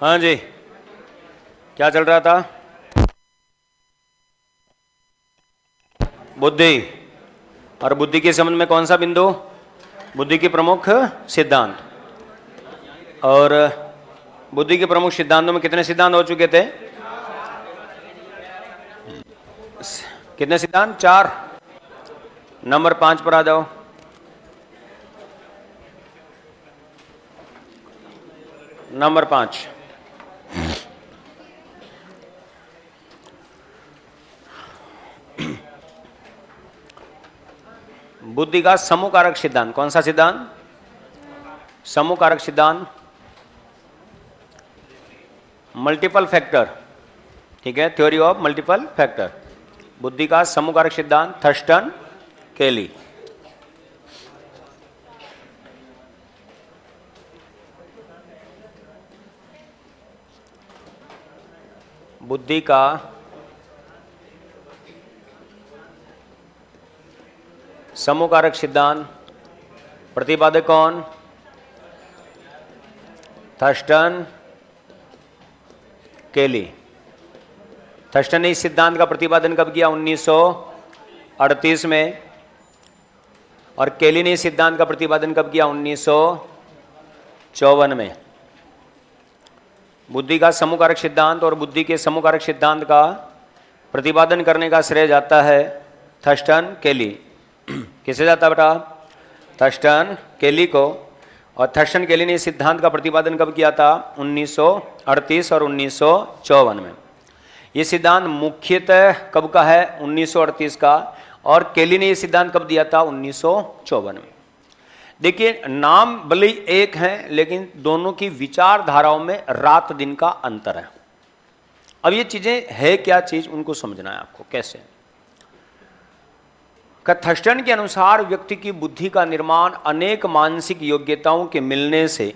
हाँ जी, क्या चल रहा था? बुद्धि। और बुद्धि के संबंध में कौन सा बिंदु? बुद्धि के प्रमुख सिद्धांत। और बुद्धि के प्रमुख सिद्धांतों में कितने सिद्धांत हो चुके थे? कितने सिद्धांत? 4। नंबर 5 पर आ जाओ। नंबर 5। बुद्धि का समूह कारक सिद्धांत। कौन सा सिद्धांत? समूह कारक सिद्धांत। मल्टीपल फैक्टर, ठीक है, थ्योरी ऑफ मल्टीपल फैक्टर। बुद्धि का समूह कारक सिद्धांत, थर्स्टन, केली। बुद्धि का समूह कारक सिद्धांत, प्रतिपादक कौन? थर्स्टन, केली। थर्स्टन ने इस सिद्धांत का प्रतिपादन कब किया? 1938 में। और केली ने इस सिद्धांत का प्रतिपादन कब किया? 1954 में। बुद्धि का समूह कारक सिद्धांत और बुद्धि के समूह कारक सिद्धांत का प्रतिपादन करने का श्रेय जाता है थर्स्टन, केली। किसे जाता बेटा? थर्स्टन, केली को। और थर्स्टन, केली ने इस सिद्धांत का प्रतिपादन कब किया था? 1938 और 1954 में। ये सिद्धांत मुख्यतः कब का है? 1938 का। और केली ने ये सिद्धांत कब दिया था? 1954 में। देखिए, नाम भले ही एक है, लेकिन दोनों की विचारधाराओं में रात दिन का अंतर है। अब ये चीजें है क्या चीज, उनको समझना है आपको। कैसे? थर्स्टन के अनुसार व्यक्ति की बुद्धि का निर्माण अनेक मानसिक योग्यताओं के मिलने से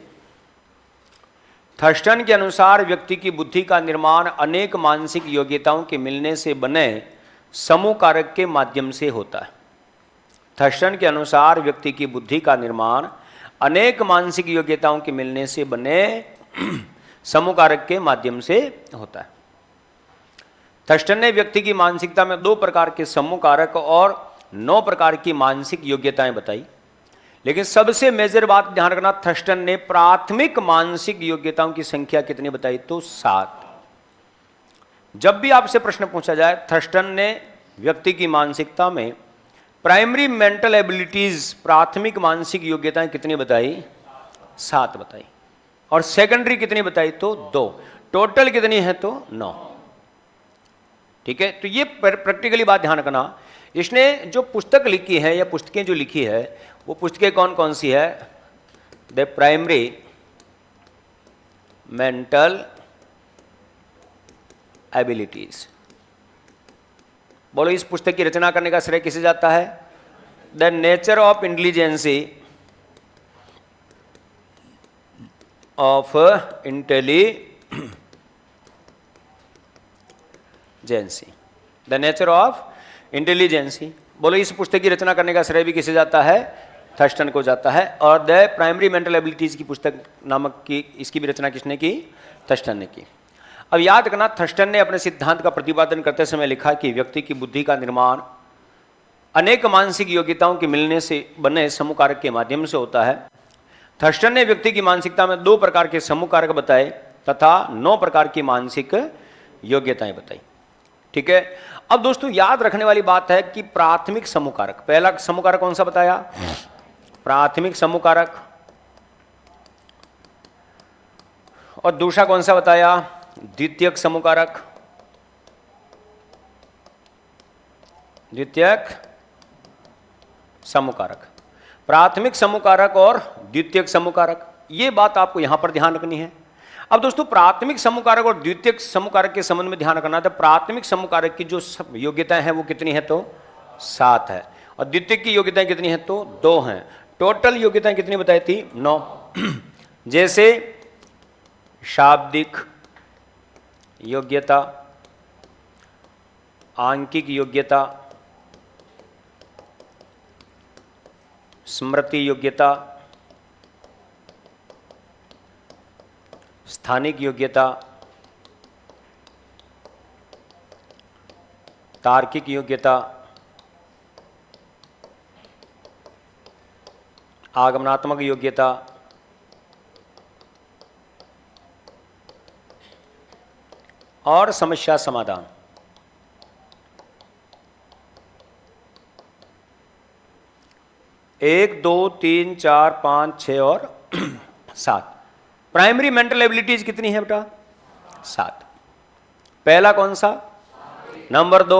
थर्स्टन के अनुसार व्यक्ति की बुद्धि का निर्माण अनेक मानसिक योग्यताओं के मिलने से बने समूह कारक के माध्यम से होता है। थर्स्टन के अनुसार व्यक्ति की बुद्धि का निर्माण अनेक मानसिक योग्यताओं के मिलने से बने समूह कारक के माध्यम से होता है। थर्स्टन ने व्यक्ति की मानसिकता में 2 प्रकार के समूह कारक और 9 प्रकार की मानसिक योग्यताएं बताई। लेकिन सबसे मेजर बात ध्यान रखना, थर्स्टन ने प्राथमिक मानसिक योग्यताओं की संख्या कितनी बताई? तो 7। जब भी आपसे प्रश्न पूछा जाए, थर्स्टन ने व्यक्ति की मानसिकता में प्राइमरी मेंटल एबिलिटीज, प्राथमिक मानसिक योग्यताएं कितनी बताई? 7 बताई। और सेकेंडरी कितनी बताई? तो 2। टोटल कितनी है? तो 9। ठीक है, तो ये प्रैक्टिकली बात ध्यान रखना। इसने जो पुस्तक लिखी है या पुस्तकें जो लिखी है, वो पुस्तकें कौन कौन सी है? The primary mental abilities. बोलो, इस पुस्तक की रचना करने का श्रेय किसे जाता है? The nature of intelligence of intelligence. The nature of intelligence. बोलो, इस पुस्तक की रचना करने का श्रेय भी किसे जाता है? थर्स्टन को जाता है। और द प्राइमरी मेंटल एबिलिटीज की पुस्तक नामक की इसकी भी रचना किसने की? थर्स्टन ने की। अब याद रखना, थर्स्टन ने अपने सिद्धांत का प्रतिपादन करते समय लिखा कि व्यक्ति की बुद्धि का निर्माण अनेक मानसिक योग्यताओं के मिलने से बने समूह कारक के माध्यम से होता है। थर्स्टन ने व्यक्ति की मानसिकता में 2 प्रकार के समूह कारक बताए तथा 9 प्रकार की मानसिक योग्यताएं बताई। ठीक है, अब दोस्तों याद रखने वाली बात है कि प्राथमिक समूह कारक, पहला समूह कारक कौन सा बताया? प्राथमिक समूह कारक। और दूसरा कौन सा बताया? द्वितीयक समूह कारक। द्वितीयक समूह कारक, प्राथमिक समूह कारक और द्वितीयक समूह कारक, ये बात आपको यहां पर ध्यान रखनी है। अब दोस्तों, प्राथमिक समूह कारक और द्वितीयक समूह कारक के संबंध में ध्यान रखना है। तो प्राथमिक समूह कारक की जो योग्यताएं हैं वो कितनी है? तो 7 है। और द्वितीयक की योग्यताएं कितनी है? तो 2 हैं। टोटल योग्यताएं कितनी बताई थी? 9। जैसे शाब्दिक योग्यता, आंकिक योग्यता, स्मृति योग्यता, स्थानिक योग्यता, तार्किक योग्यता, आगमनात्मक योग्यता, और समस्या समाधान। एक, दो, तीन, चार, पाँच, छः और 7। प्राइमरी मेंटल एबिलिटीज कितनी है बेटा? 7। पहला कौन सा? Number 2,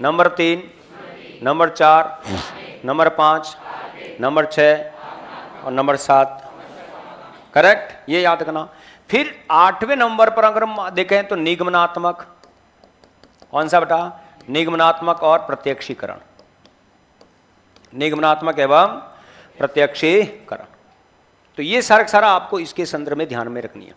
number 3, number 4, number 5, number 6 और नंबर 7। करेक्ट, ये याद रखना। फिर 8वें नंबर पर अगर हम देखें तो निगमनात्मक। कौन सा बेटा? निगमनात्मक और प्रत्यक्षीकरण। निगमनात्मक एवं प्रत्यक्षीकरण। तो ये सारा आपको इसके संदर्भ में ध्यान में रखनी है।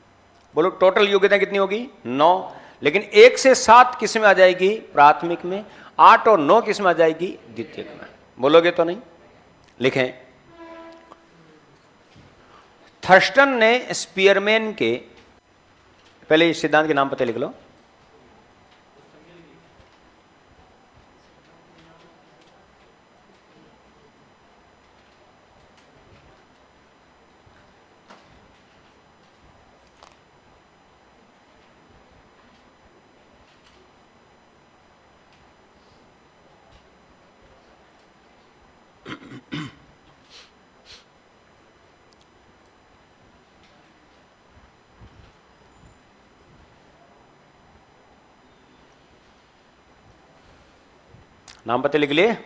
बोलो टोटल योग्यता कितनी होगी? 9। लेकिन 1 से 7 किस में आ जाएगी? प्राथमिक में। 8 और 9 किस में आ जाएगी? द्वितीयक में। बोलोगे तो नहीं? लिखें। थर्स्टन ने स्पीयरमैन के, पहले इस सिद्धांत के नाम पता लिख लो। नाम पते लिख लिए?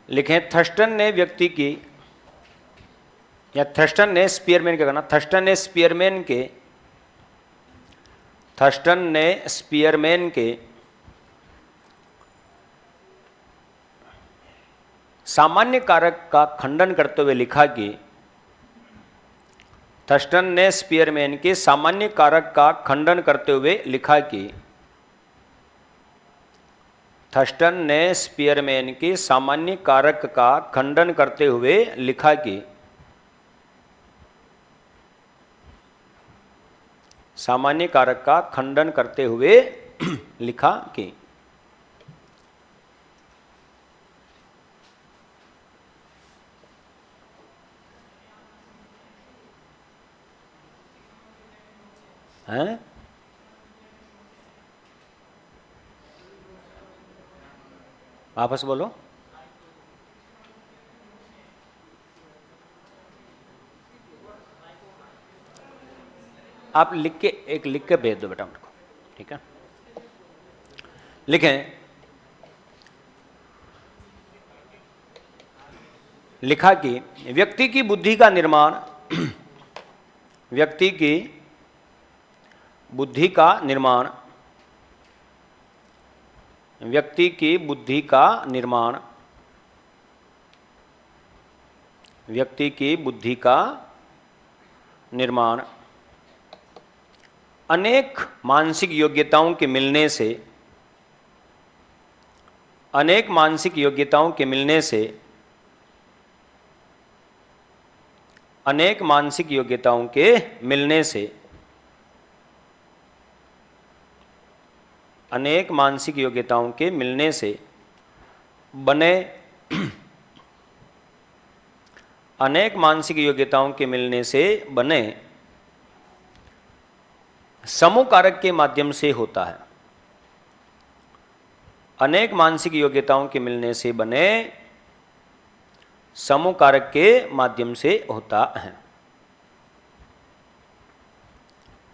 लिखें। थर्स्टन ने व्यक्ति की, या थर्स्टन ने स्पीयरमैन क्या करना? थर्स्टन ने स्पीयरमैन के सामान्य कारक का खंडन करते हुए लिखा कि थर्स्टन ने स्पीयरमैन के सामान्य कारक का खंडन करते हुए लिखा कि थर्स्टन ने स्पीयरमैन के सामान्य कारक का खंडन करते हुए लिखा कि सामान्य कारक का खंडन करते हुए लिखा कि हैं? वापस बोलो। आप लिख के भेज दो बेटा मेरे को, ठीक है? लिखें। लिखा कि व्यक्ति की बुद्धि का निर्माण व्यक्ति की बुद्धि का निर्माण व्यक्ति की बुद्धि का निर्माण व्यक्ति की बुद्धि का निर्माण अनेक मानसिक योग्यताओं के मिलने से अनेक मानसिक योग्यताओं के मिलने से अनेक मानसिक योग्यताओं के मिलने से अनेक मानसिक योग्यताओं के मिलने से बने अनेक मानसिक योग्यताओं के मिलने से बने समूह कारक के माध्यम से होता है। अनेक मानसिक योग्यताओं के मिलने से बने समूह कारक के माध्यम से होता है।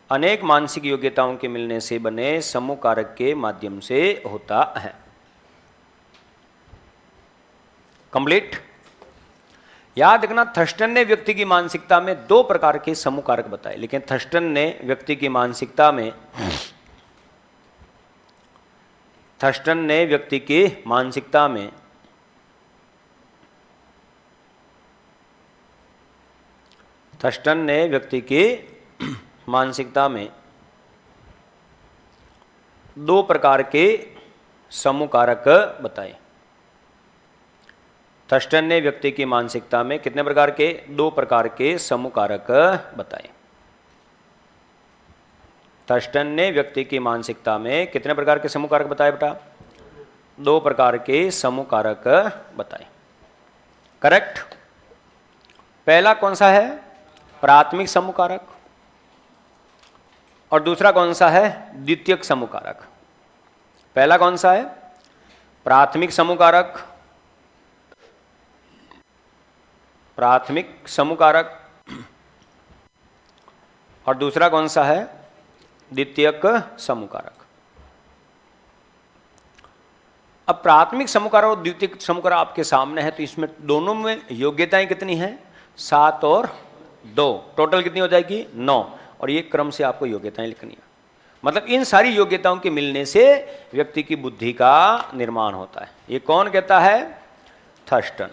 अनेक मानसिक योग्यताओं के मिलने से बने समूह कारक के माध्यम से होता है। कंप्लीट। याद रखना, थर्स्टन ने व्यक्ति की मानसिकता में 2 प्रकार के समूह कारक बताए, लेकिन थर्स्टन ने व्यक्ति की मानसिकता में थर्स्टन ने व्यक्ति की मानसिकता में थर्स्टन ने व्यक्ति की मानसिकता में दो प्रकार के समूह कारक बताए। थर्स्टन ने व्यक्ति की मानसिकता में कितने प्रकार के? दो प्रकार के समूह कारक बताए। थर्स्टन ने व्यक्ति की मानसिकता में कितने प्रकार के समूह कारक बताए बेटा? दो प्रकार के समूह कारक बताए। करेक्ट। पहला कौन सा है? प्राथमिक समूह कारक। और दूसरा कौन सा है? द्वितीयक समूह कारक। पहला कौन सा है? प्राथमिक समूह कारक, प्राथमिक समूह कारक। और दूसरा कौन सा है? द्वितीयक समूह कारक। अब प्राथमिक समूह कारक और द्वितीयक समूह कारक आपके सामने है, तो इसमें दोनों में योग्यताएं कितनी हैं? 7 और 2, टोटल कितनी हो जाएगी? 9। और ये क्रम से आपको योग्यताएं लिखनी है। मतलब इन सारी योग्यताओं के मिलने से व्यक्ति की बुद्धि का निर्माण होता है। ये कौन कहता है? थर्स्टन।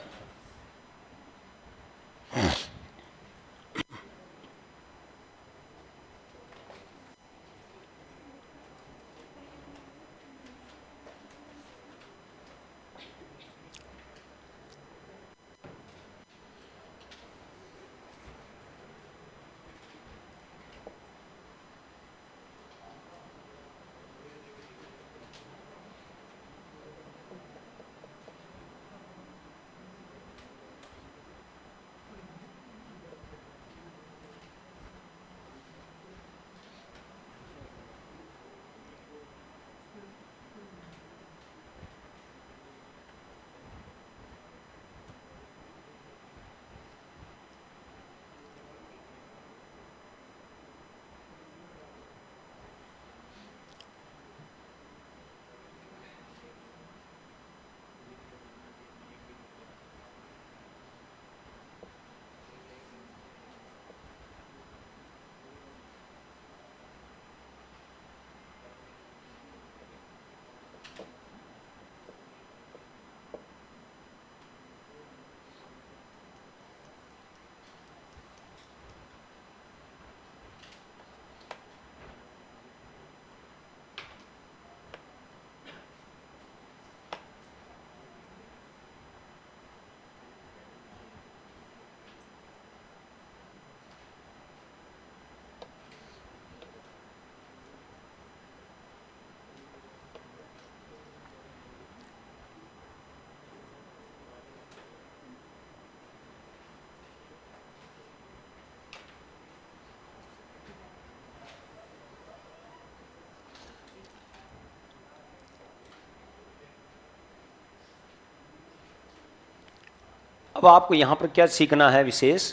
अब आपको यहां पर क्या सीखना है विशेष,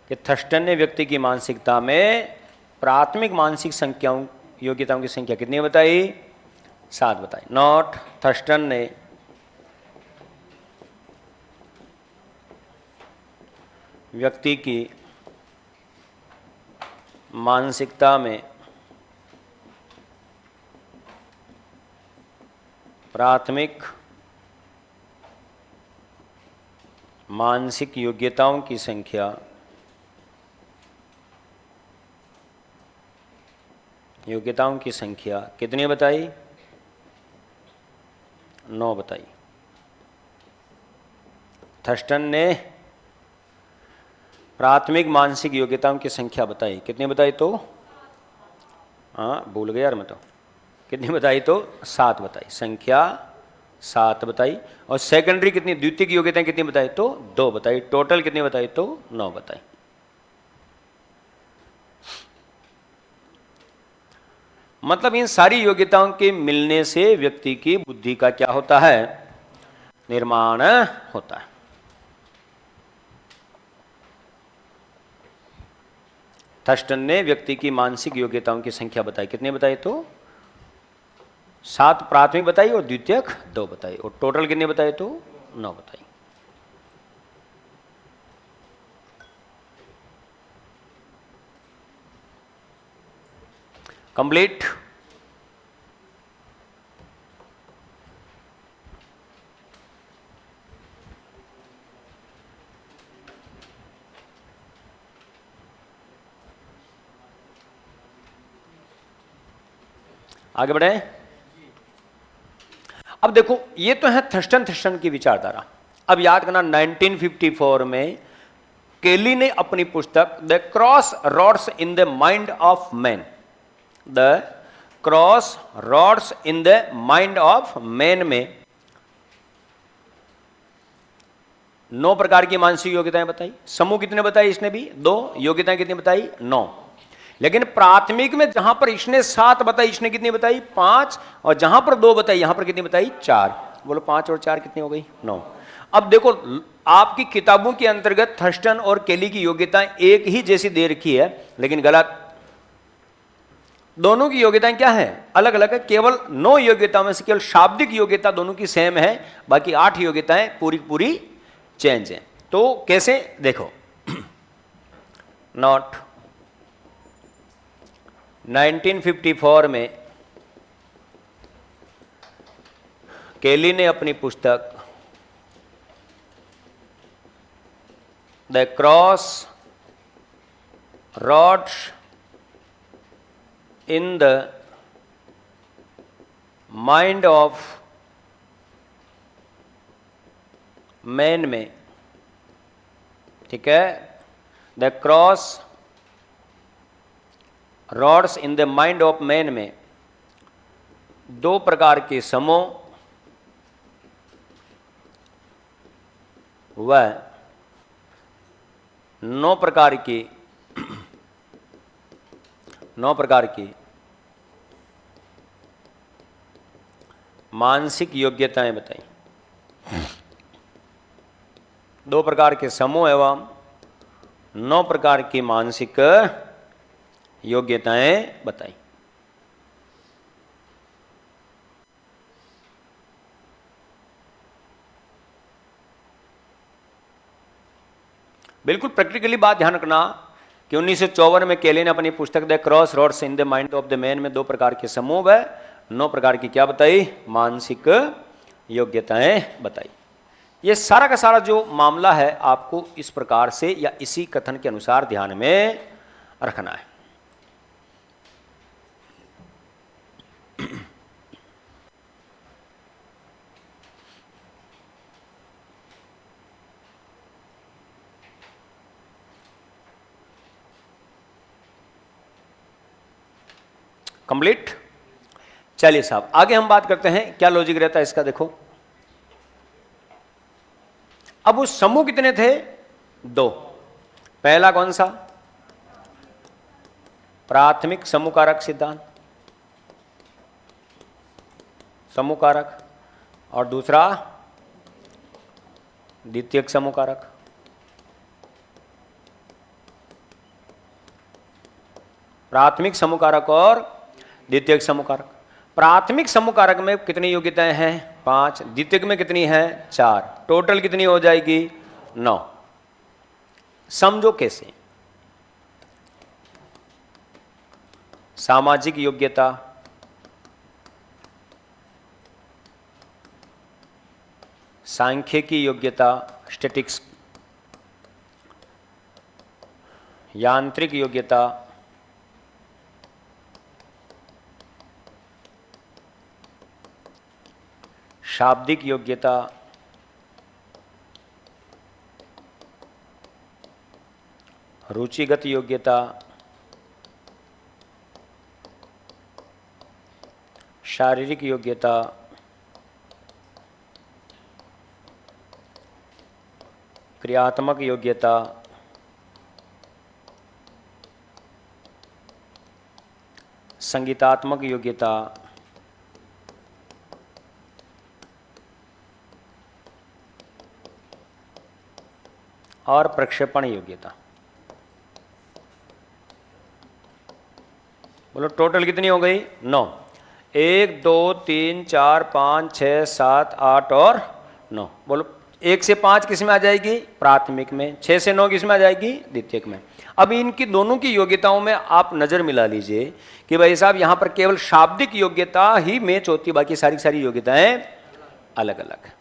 कि थर्स्टन ने व्यक्ति की मानसिकता में प्राथमिक मानसिक संख्याओं योग्यताओं की संख्या कितनी बताई? 7 बताई। नॉट थर्स्टन ने व्यक्ति की मानसिकता में प्राथमिक मानसिक योग्यताओं की संख्या कितनी बताई? 9 बताई। थर्स्टन ने प्राथमिक मानसिक योग्यताओं की संख्या बताई, कितनी बताई? तो हाँ भूल गया यार मैं तो। कितनी बताई? तो 7 बताई। संख्या 7 बताई। और सेकेंडरी कितनी, द्वितीयक योग्यताएं कितनी बताई? तो 2 बताई। टोटल कितनी बताई? तो 9 बताई। मतलब इन सारी योग्यताओं के मिलने से व्यक्ति की बुद्धि का क्या होता है? निर्माण होता है। थर्स्टन ने व्यक्ति की मानसिक योग्यताओं की संख्या बताई, कितने बताई? तो 7 प्राथमिक बताई और द्वितीयक 2 बताई। और टोटल कितने बताए? तो 9 बताई। कंप्लीट। आगे बढ़े। अब देखो ये तो है थर्स्टन की विचारधारा। अब याद करना 1954 में केली ने अपनी पुस्तक the cross rods in the mind of man, the cross rods in the mind of man में 9 प्रकार की मानसिक योग्यताएं बताई। समूह कितने बताई इसने भी? 2। योग्यताएं कितनी बताई? 9। लेकिन प्राथमिक में जहां पर इसने 7 बताई, इसने कितनी बताई? 5। और जहां पर 2 बताई, यहां पर कितनी बताई? 4। बोलो 5 और 4 कितनी हो गई? 9। अब देखो आपकी किताबों के अंतर्गत थर्स्टन और केली की योग्यताएं एक ही जैसी दे रखी है, लेकिन गलत। दोनों की योग्यताएं क्या है? अलग अलग है। केवल 9 योग्यताओं में से केवल शाब्दिक योग्यता दोनों की सेम है, बाकी 8 योग्यताएं पूरी पूरी चेंज है। तो कैसे? देखो नोट 1954 में केली ने अपनी पुस्तक the cross rods in the mind of man में, ठीक है, the cross rods in the mind of man में 2 प्रकार के समूह व 9 प्रकार की मानसिक योग्यताएं बताई। 2 प्रकार के समूह एवं 9 प्रकार की मानसिक योग्यताएं बताई। बिल्कुल प्रैक्टिकली बात ध्यान रखना कि 1954 में केली ने अपनी पुस्तक the cross rods in the mind of the man में 2 प्रकार के समूह व 9 प्रकार की क्या बताई? मानसिक योग्यताएं बताई। ये सारा का सारा जो मामला है आपको इस प्रकार से या इसी कथन के अनुसार ध्यान में रखना है। कंप्लीट। चलिए साहब आगे हम बात करते हैं क्या लॉजिक रहता है इसका। देखो अब उस समूह कितने थे? 2। पहला कौन सा? प्राथमिक समूह कारक सिद्धांत, समूह कारक, और दूसरा द्वितीयक समूह कारक। प्राथमिक समूह कारक और द्वितीयक समूह कारक। प्राथमिक समूह कारक में कितनी योग्यताएं हैं? 5। द्वितीयक में कितनी है? 4। टोटल कितनी हो जाएगी? 9। समझो कैसे। सामाजिक योग्यता, सांख्यिकी योग्यता, स्टैटिक्स, यांत्रिक योग्यता, शाब्दिक योग्यता, रुचिगत योग्यता, शारीरिक योग्यता, क्रियात्मक योग्यता, संगीतात्मक योग्यता, और प्रक्षेपण योग्यता। बोलो टोटल कितनी हो गई? 9। 1 2 3 4 5 6 7 8 और 9। बोलो 1 से 5 किस में आ जाएगी? प्राथमिक में। 6 से 9 किस में आ जाएगी? द्वितीयक में। अब इनकी दोनों की योग्यताओं में आप नजर मिला लीजिए कि भाई साहब यहां पर केवल शाब्दिक योग्यता ही मैच होती है, बाकी सारी सारी योग्यताएं अलग अलग।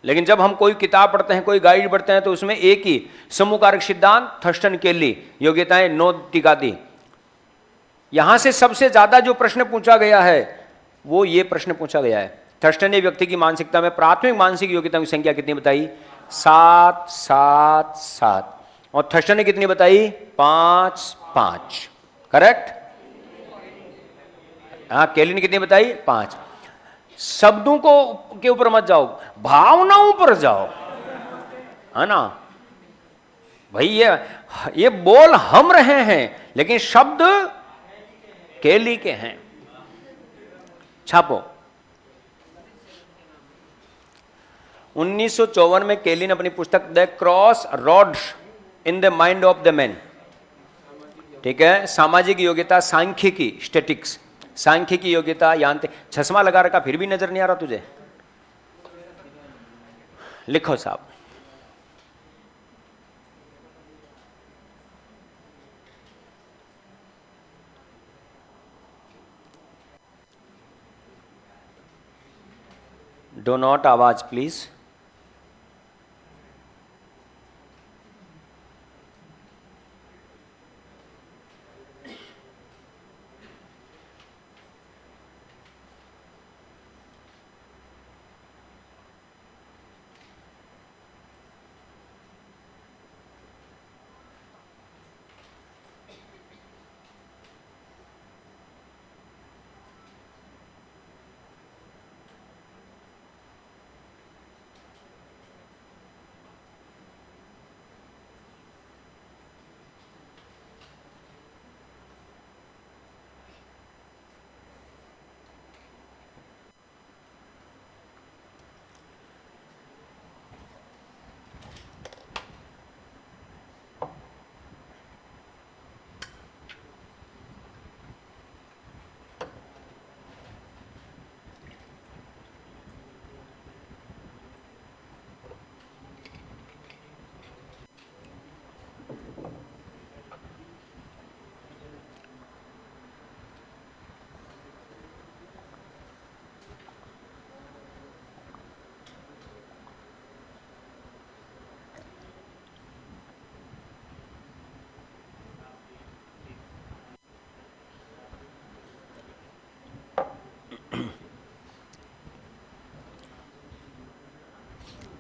लेकिन जब हम कोई किताब पढ़ते हैं, कोई गाइड पढ़ते हैं, तो उसमें एक ही समूह कारक सिद्धांत, थर्स्टन केली योग्यताएं 9 टिका दी, यहां से सबसे ज्यादा जो प्रश्न पूछा गया है वो ये प्रश्न पूछा गया है, थर्स्टन ने व्यक्ति की मानसिकता में प्राथमिक मानसिक योग्यताओं की संख्या कितनी बताई? 7 7 7। और थर्स्टन ने कितनी बताई? 5 5। करेक्ट? हाँ, केली ने कितनी बताई? 5। शब्दों को के ऊपर मत जाओ, भावनाओं पर जाओ, है ना भाई। ये बोल हम रहे हैं लेकिन शब्द केली के हैं। छापो। 1954 में केली ने अपनी पुस्तक the crossroads in the mind of the man, ठीक है, सामाजिक योग्यता, सांख्यिकी, स्टैटिक्स, सांख्यिकी योग्यता, यांत्रिक। चश्मा लगा रखा फिर भी नजर नहीं आ रहा तुझे? लिखो साहब। डो नॉट आवाज प्लीज।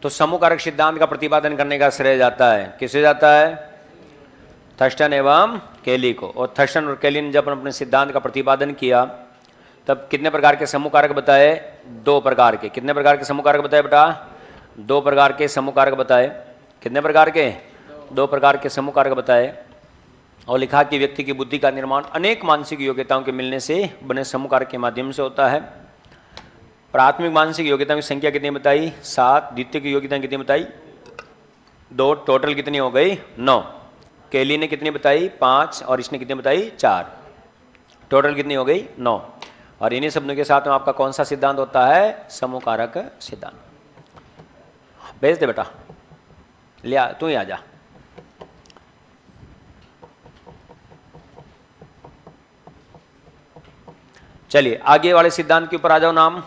तो समूह कारक सिद्धांत का प्रतिपादन करने का श्रेय जाता है, किसे जाता है? थर्स्टन एवं केली को। और थर्स्टन और केली ने जब अपने सिद्धांत का प्रतिपादन किया तब कितने प्रकार के समूह कारक बताए? 2 प्रकार के। कितने प्रकार के समूह कारक बताए बेटा? 2 प्रकार के समूह कारक बताए। कितने प्रकार के? 2 प्रकार के समूह कारक बताए। और लिखा कि व्यक्ति की बुद्धि का निर्माण अनेक मानसिक योग्यताओं के मिलने से बने समूह कारक के माध्यम से होता है। प्राथमिक मानसिक योग्यताओं की संख्या कितनी बताई? 7। द्वितीय की योग्यता कितनी बताई? 2। टोटल कितनी हो गई? 9। केली ने कितनी बताई? 5। और इसने कितनी बताई? 4। टोटल कितनी हो गई? 9। और इन्हीं शब्दों के साथ में आपका कौन सा सिद्धांत होता है? समूह कारक सिद्धांत। भेज दे बेटा, लिया तू ही आ जा। चलिए आगे वाले सिद्धांत के ऊपर आ जाओ। नाम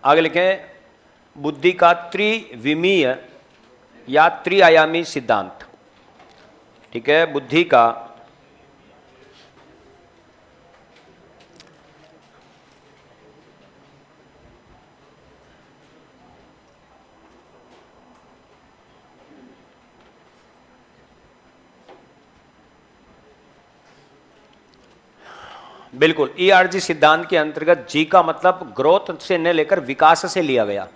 आगे लिखें, बुद्धि का त्रिविमीय या त्रिआयामी सिद्धांत। ठीक है, बुद्धि का बिल्कुल ERG सिद्धांत के अंतर्गत जी का मतलब ग्रोथ से न लेकर विकास से लिया गया।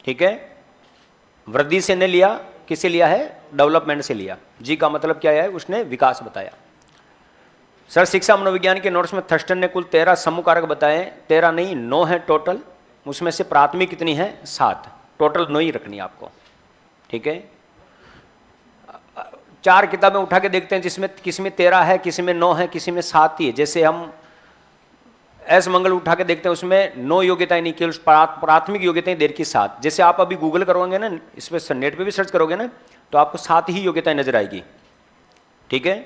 ठीक है, वृद्धि से न लिया, किसे लिया है? डेवलपमेंट से लिया। जी का मतलब क्या है? उसने विकास बताया। सर शिक्षा मनोविज्ञान के नोट्स में थर्स्टन ने कुल 13 समूह कारक बताए। 13 नहीं, 9 है टोटल। उसमें से प्राथमिक कितनी है? 7। टोटल 9 ही रखनी है आपको। ठीक है, 4 किताबें उठा के देखते हैं जिसमें किसी में 13 है, किसी में 9 है, किसी में 7 ही है। जैसे हम एस मंगल उठा के देखते हैं उसमें 9 योग्यताएं नहीं, केवल प्राथमिक योग्यताएं देर की 7। जैसे आप अभी गूगल करोगे ना, इस पर नेट पे भी सर्च करोगे ना, तो आपको 7 ही योग्यताएं नजर आएगी। ठीक है,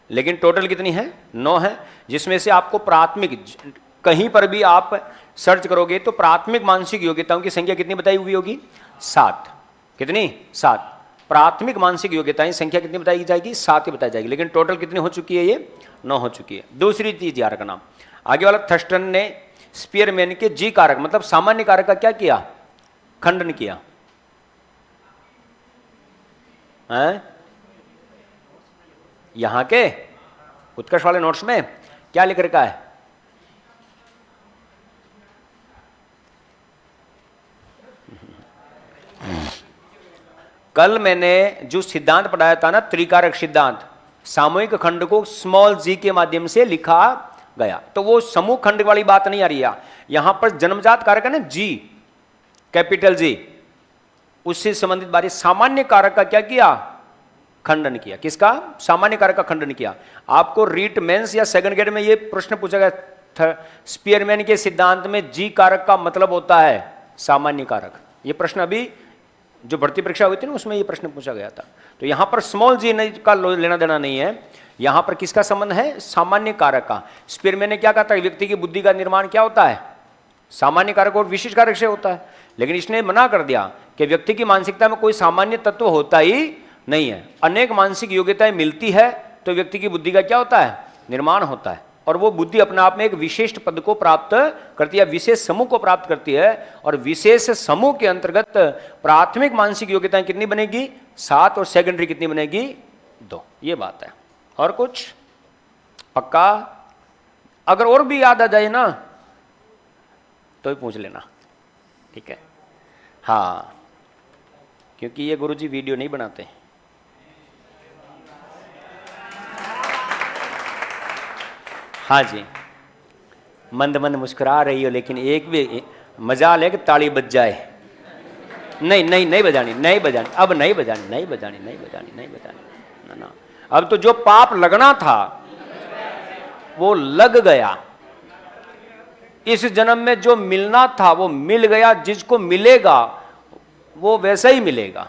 लेकिन टोटल कितनी है? 9 है, जिसमें से आपको प्राथमिक, कहीं पर भी आप सर्च करोगे तो प्राथमिक मानसिक योग्यताओं की संख्या कितनी बताई हुई होगी? 7। कितनी? 7। प्राथमिक मानसिक योग्यताएं संख्या कितनी बताई जाएगी? 7 ही बताई जाएगी, लेकिन टोटल कितनी हो चुकी है? ये 9 हो चुकी है। दूसरी चीज याद रखना, आगे वाला थर्स्टन ने स्पीयरमैन के जी कारक मतलब सामान्य कारक का क्या किया? खंडन किया है? यहां के उत्कर्ष वाले नोट्स में क्या लिख रखा है? कल मैंने जो सिद्धांत पढ़ाया था ना, त्रिकारक सिद्धांत, सामूहिक खंड को स्मॉल जी के माध्यम से लिखा गया, तो वो समूह खंड वाली बात नहीं आ रही है। यहां पर जन्मजात कारक है ना जी, कैपिटल जी, उससे संबंधित बात। सामान्य कारक का क्या किया? खंडन किया। किसका? सामान्य कारक का खंडन किया। आपको रीट मेंस या सेकंड ग्रेड में ये प्रश्न पूछा गया था, स्पीयरमैन के सिद्धांत में जी कारक का मतलब होता है सामान्य कारक। ये प्रश्न अभी जो भर्ती परीक्षा हुई थी ना, उसमें ये प्रश्न पूछा गया था। तो यहां पर स्मॉल जी का लेना देना नहीं है, यहां पर किसका संबंध है? सामान्य कारक का। स्पीयरमैन ने क्या कहा था? व्यक्ति की बुद्धि का निर्माण क्या होता है? सामान्य कारक और विशिष्ट कारक से होता है। लेकिन इसने मना कर दिया कि व्यक्ति की मानसिकता में कोई सामान्य तत्व होता ही नहीं है, अनेक मानसिक योग्यताएं मिलती है तो व्यक्ति की बुद्धि का क्या होता है? निर्माण होता है। और वो बुद्धि अपने आप में एक विशेष पद को प्राप्त करती है, विशेष समूह को प्राप्त करती है। और विशेष समूह के अंतर्गत प्राथमिक मानसिक योग्यताएं कितनी बनेगी? 7, और सेकेंडरी कितनी बनेगी? 2। ये बात है। और कुछ पक्का? अगर और भी याद आ जाए ना तो ही पूछ लेना, ठीक है? हाँ, क्योंकि ये गुरुजी वीडियो नहीं बनाते। हाँ जी, मंद मंद मुस्कुरा रही हो, लेकिन एक भी मजा ले कि ताली बज जाए। नहीं नहीं, नहीं बजानी, नहीं बजानी, अब नहीं बजानी, नहीं बजानी, नहीं बजानी, नहीं बजानी, ना ना। अब तो जो पाप लगना था वो लग गया। इस जन्म में जो मिलना था वो मिल गया, जिसको मिलेगा वो वैसा ही मिलेगा।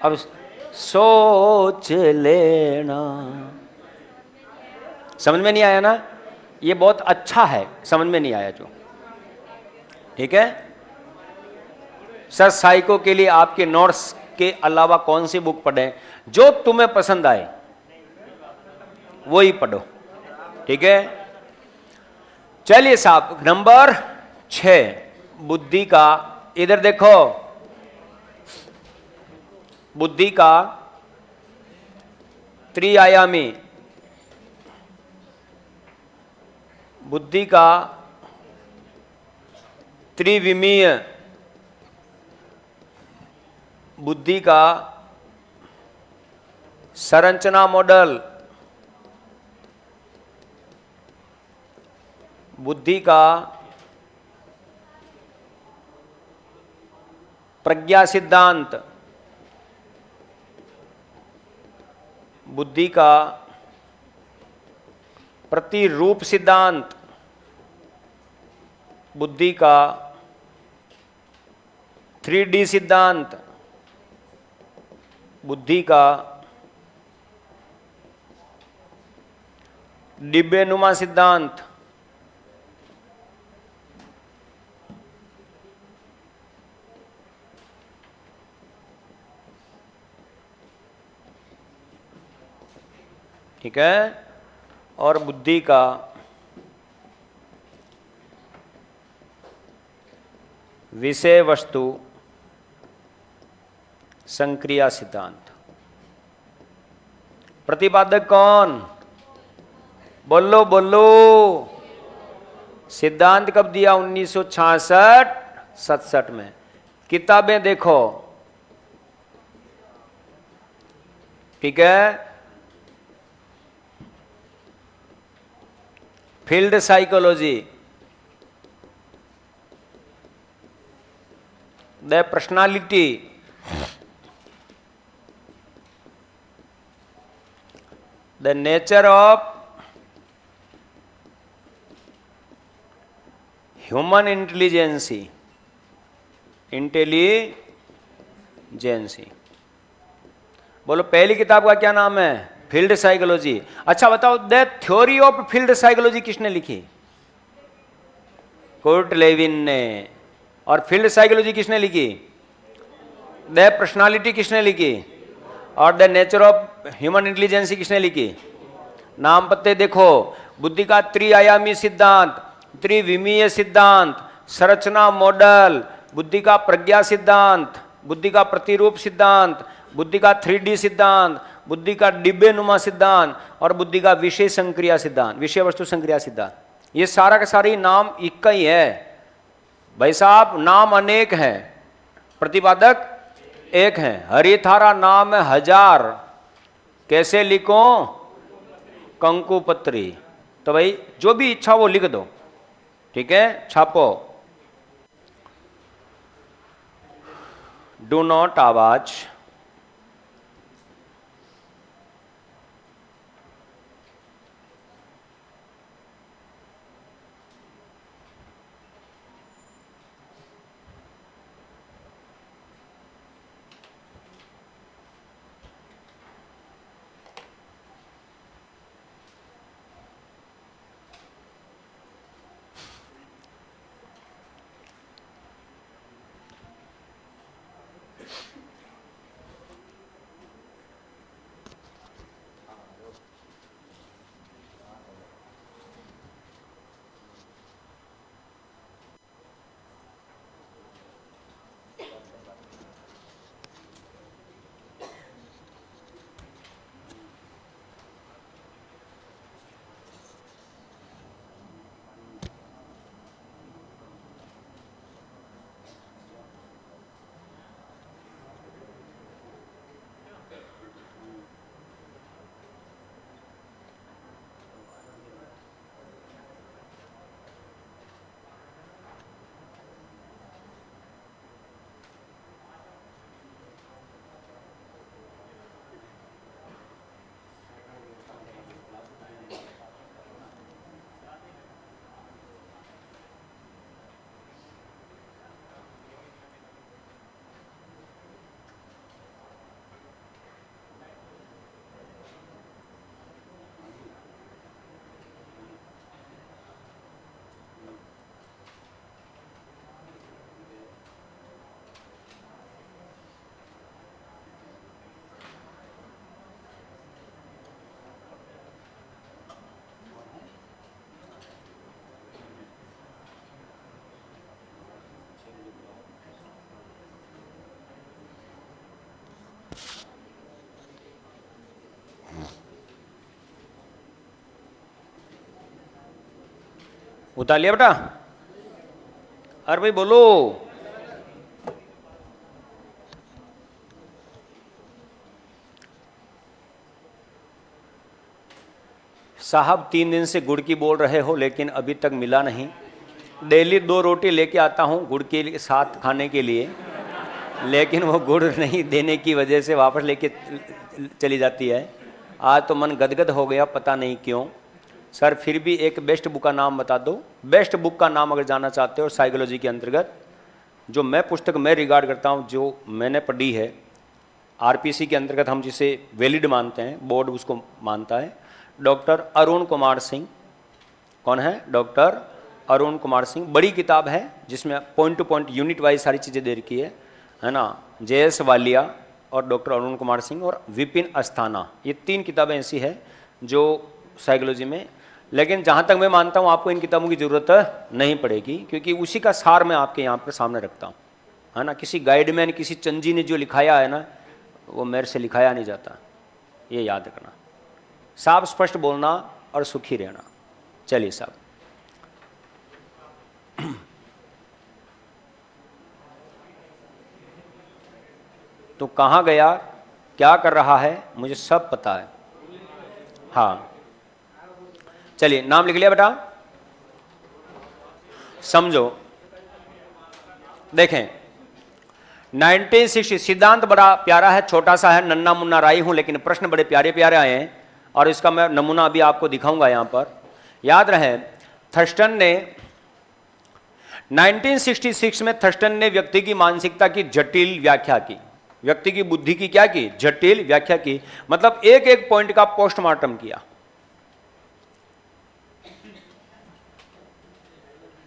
अब सोच लेना। समझ में नहीं आया ना? ये बहुत अच्छा है, समझ में नहीं आया जो, ठीक है? सर साइको के लिए आपके नोट्स के अलावा कौन सी बुक पढ़ें? जो तुम्हें पसंद आए वो ही पढ़ो, ठीक है? चलिए साहब, नंबर 6, बुद्धि का। इधर देखो, बुद्धि का त्रिआयामी, बुद्धि का त्रिविमीय, बुद्धि का संरचना मॉडल, बुद्धि का प्रज्ञा सिद्धांत, बुद्धि का प्रतिरूप सिद्धांत, बुद्धि का 3D सिद्धांत, बुद्धि का डिब्बेनुमा सिद्धांत, ठीक है? और बुद्धि का विषय वस्तु संक्रिया सिद्धांत। प्रतिपादक कौन? बोलो बोलो। सिद्धांत कब दिया? 1966-67 में। किताबें देखो, ठीक है? Field psychology, the personality, the nature of human intelligence, intelligence. बोलो पहली किताब का क्या नाम है? Field psychology. अच्छा बताओ, the theory of field psychology किसने लिखी? कुर्ट लेविन ने। और फील्ड साइकोलॉजी किसने लिखी? द पर्सनालिटी किसने लिखी और the nature of human intelligence किसने लिखी? नाम पत्ते देखो, बुद्धि का त्रिआयामी सिद्धांत, त्रिविमीय सिद्धांत, संरचना मॉडल, बुद्धि का प्रज्ञा सिद्धांत, बुद्धि का प्रतिरूप सिद्धांत, बुद्धि का 3D सिद्धांत, बुद्धि का डिब्बे नुमा सिद्धांत और बुद्धि का विषय संक्रिया सिद्धांत, विषय वस्तु संक्रिया सिद्धांत। ये सारा का सारी नाम एक ही है भाई साहब, नाम अनेक हैं, प्रतिपादक एक है। हरिथारा नाम है हजार, कैसे लिखो? कंकुपत्री। तो भाई जो भी इच्छा वो लिख दो, ठीक है, छापो। डू नॉट आवाज। उतार लिया बेटा? अरे भाई बोलो। साहब 3 दिन से गुड़ की बोल रहे हो लेकिन अभी तक मिला नहीं। डेली 2 रोटी लेके आता हूँ गुड़ के साथ खाने के लिए, लेकिन वो गुड़ नहीं देने की वजह से वापस लेके चली जाती है। आज तो मन गदगद हो गया, पता नहीं क्यों। सर फिर भी एक बेस्ट बुक का नाम बता दो। बेस्ट बुक का नाम अगर जानना चाहते हो साइकोलॉजी के अंतर्गत, जो मैं पुस्तक मैं रिगार्ड करता हूँ, जो मैंने पढ़ी है, आरपीसी के अंतर्गत हम जिसे वैलिड मानते हैं, बोर्ड उसको मानता है, डॉक्टर अरुण कुमार सिंह। कौन है? डॉक्टर अरुण कुमार सिंह। बड़ी किताब है जिसमें point two point unit wise सारी चीज़ें दे रखी है ना। JS वालिया और डॉक्टर अरुण कुमार सिंह और विपिन अस्थाना, ये 3 किताबें ऐसी है जो साइकोलॉजी में, लेकिन जहाँ तक मैं मानता हूँ आपको इन किताबों की ज़रूरत नहीं पड़ेगी, क्योंकि उसी का सार मैं आपके यहाँ पर सामने रखता हूँ, है ना। किसी गाइडमैन, किसी चंजी ने जो लिखाया है ना, वो मेरे से लिखाया नहीं जाता, ये याद रखना। साफ स्पष्ट बोलना और सुखी रहना। चलिए साहब, तो कहाँ गया, क्या कर रहा है, मुझे सब पता है। हाँ चलिए, नाम लिख लिया बेटा? समझो, देखें 1960 सिद्धांत बड़ा प्यारा है, छोटा सा है, नन्ना मुन्ना राई हूं, लेकिन प्रश्न बड़े प्यारे प्यारे आए हैं और इसका मैं नमूना अभी आपको दिखाऊंगा यहां पर। याद रहे, थर्स्टन ने 1966 में थर्स्टन ने व्यक्ति की मानसिकता की जटिल व्याख्या की, व्यक्ति की बुद्धि की क्या की? जटिल व्याख्या की। मतलब एक एक पॉइंट का पोस्टमार्टम किया।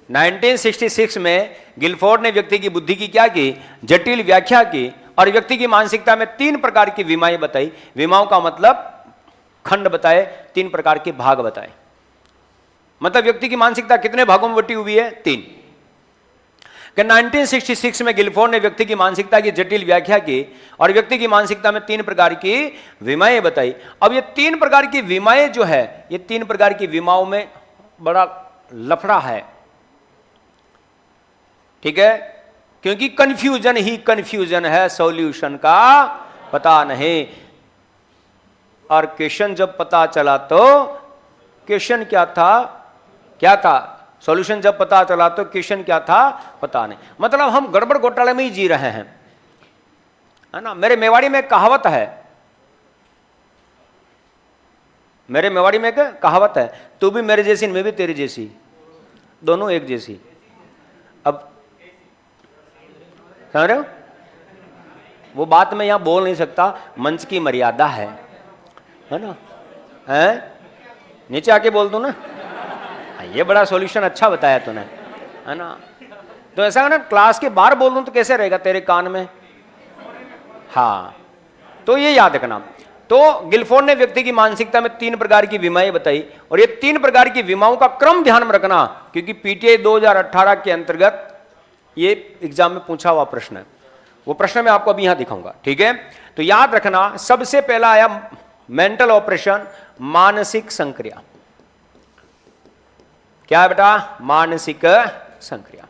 1966 में गिलफोर्ड ने व्यक्ति की बुद्धि की क्या की? जटिल व्याख्या की और व्यक्ति की मानसिकता में 3 प्रकार की विमाएं बताई। विमाओं का मतलब खंड बताए, 3 प्रकार के भाग बताए। मतलब व्यक्ति की मानसिकता कितने भागों में बटी हुई है? 3। 1966 में गिलफोर्ड ने व्यक्ति की मानसिकता की जटिल व्याख्या की और व्यक्ति की मानसिकता में 3 प्रकार की विमाएं बताई। अब ये 3 प्रकार की विमाएं जो है, ये 3 प्रकार की विमाओं में बड़ा लफड़ा है, ठीक है, क्योंकि कंफ्यूजन ही कंफ्यूजन है, सॉल्यूशन का पता नहीं। और क्वेश्चन जब पता चला तो क्वेश्चन क्या था, सॉल्यूशन जब पता चला तो क्वेश्चन क्या था पता नहीं। मतलब हम गड़बड़ घोटाले में ही जी रहे हैं, है ना। मेरे मेवाड़ी में कहावत है, तू भी मेरे जैसी, मैं भी तेरी जैसी, दोनों एक जैसी। अब समझ रहे हो? वो बात मैं यहां बोल नहीं सकता, मंच की मर्यादा है ना। है नीचे आके बोल दो ना। ये बड़ा सॉल्यूशन अच्छा बताया तूने, है ना। तो ऐसा है ना, क्लास के बाहर बोल दूं तो कैसे रहेगा तेरे कान में? हाँ, तो ये याद रखना। तो गिलफोर्ड ने व्यक्ति की मानसिकता में 3 प्रकार की विमाएं बताई और ये 3 प्रकार की विमाओं का क्रम ध्यान में रखना, क्योंकि पीटीआई 2018 के अंतर्गत ये एग्जाम में पूछा हुआ प्रश्न है। वो प्रश्न मैं आपको अभी यहां दिखाऊंगा, ठीक है। तो याद रखना, सबसे पहला आया मेंटल ऑपरेशन, मानसिक संक्रिया। क्या है बेटा? मानसिक संक्रिया।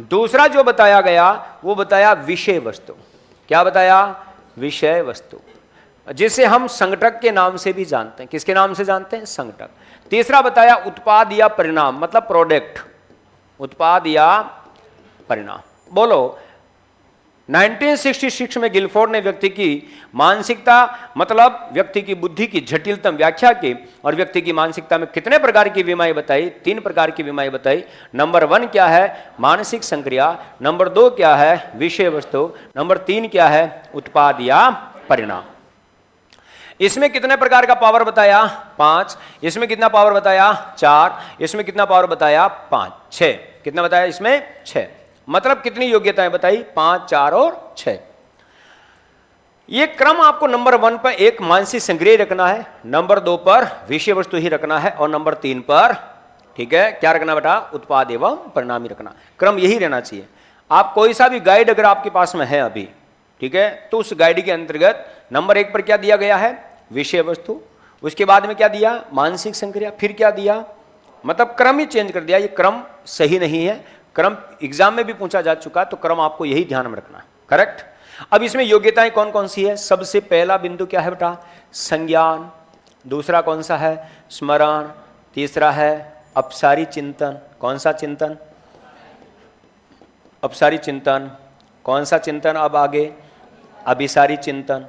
दूसरा जो बताया गया वो बताया विषय वस्तु। क्या बताया? विषय वस्तु, जिसे हम संघटक के नाम से भी जानते हैं। किसके नाम से जानते हैं? संघटक। तीसरा बताया उत्पाद या परिणाम, मतलब प्रोडक्ट, उत्पाद या परिणाम। बोलो, 1966 में गिलफोर्ड ने व्यक्ति की मानसिकता मतलब व्यक्ति की बुद्धि की जटिलतम व्याख्या की और व्यक्ति की मानसिकता में कितने प्रकार की विमाएं बताई? 3 प्रकार की विमाएं बताई। नंबर 1 क्या है? मानसिक संक्रिया। नंबर 2 क्या है? विषय वस्तु। नंबर 3 क्या है? उत्पाद या परिणाम। इसमें कितने प्रकार का पावर बताया? 5। इसमें कितना पावर बताया? 4। इसमें कितना पावर बताया? 5। 6। कितना बताया इसमें? 6। मतलब कितनी योग्यताएं बताई? 5, 4 और 6। ये क्रम आपको नंबर 1 पर एक मानसिक संग्रह रखना है, नंबर 2 पर विषय वस्तु ही रखना है और नंबर 3 पर, ठीक है, क्या रखना बेटा? उत्पाद एवं परिणाम ही रखना। क्रम यही रहना चाहिए। आप कोई सा भी गाइड अगर आपके पास में है अभी, ठीक है, तो उस गाइड के अंतर्गत नंबर 1 पर क्या दिया गया है? विषय वस्तु। उसके बाद में क्या दिया? मानसिक संक्रिया। फिर क्या दिया? मतलब क्रम ही चेंज कर दिया। ये क्रम सही नहीं है। क्रम एग्जाम में भी पूछा जा चुका, तो क्रम आपको यही ध्यान में रखना है, करेक्ट। अब इसमें योग्यताएं कौन कौन सी है? सबसे पहला बिंदु क्या है बेटा? संज्ञान। दूसरा कौन सा है? स्मरण। तीसरा है अपसारी चिंतन। कौन सा चिंतन? अपसारी चिंतन। कौन सा चिंतन? अब आगे अभिसारी चिंतन।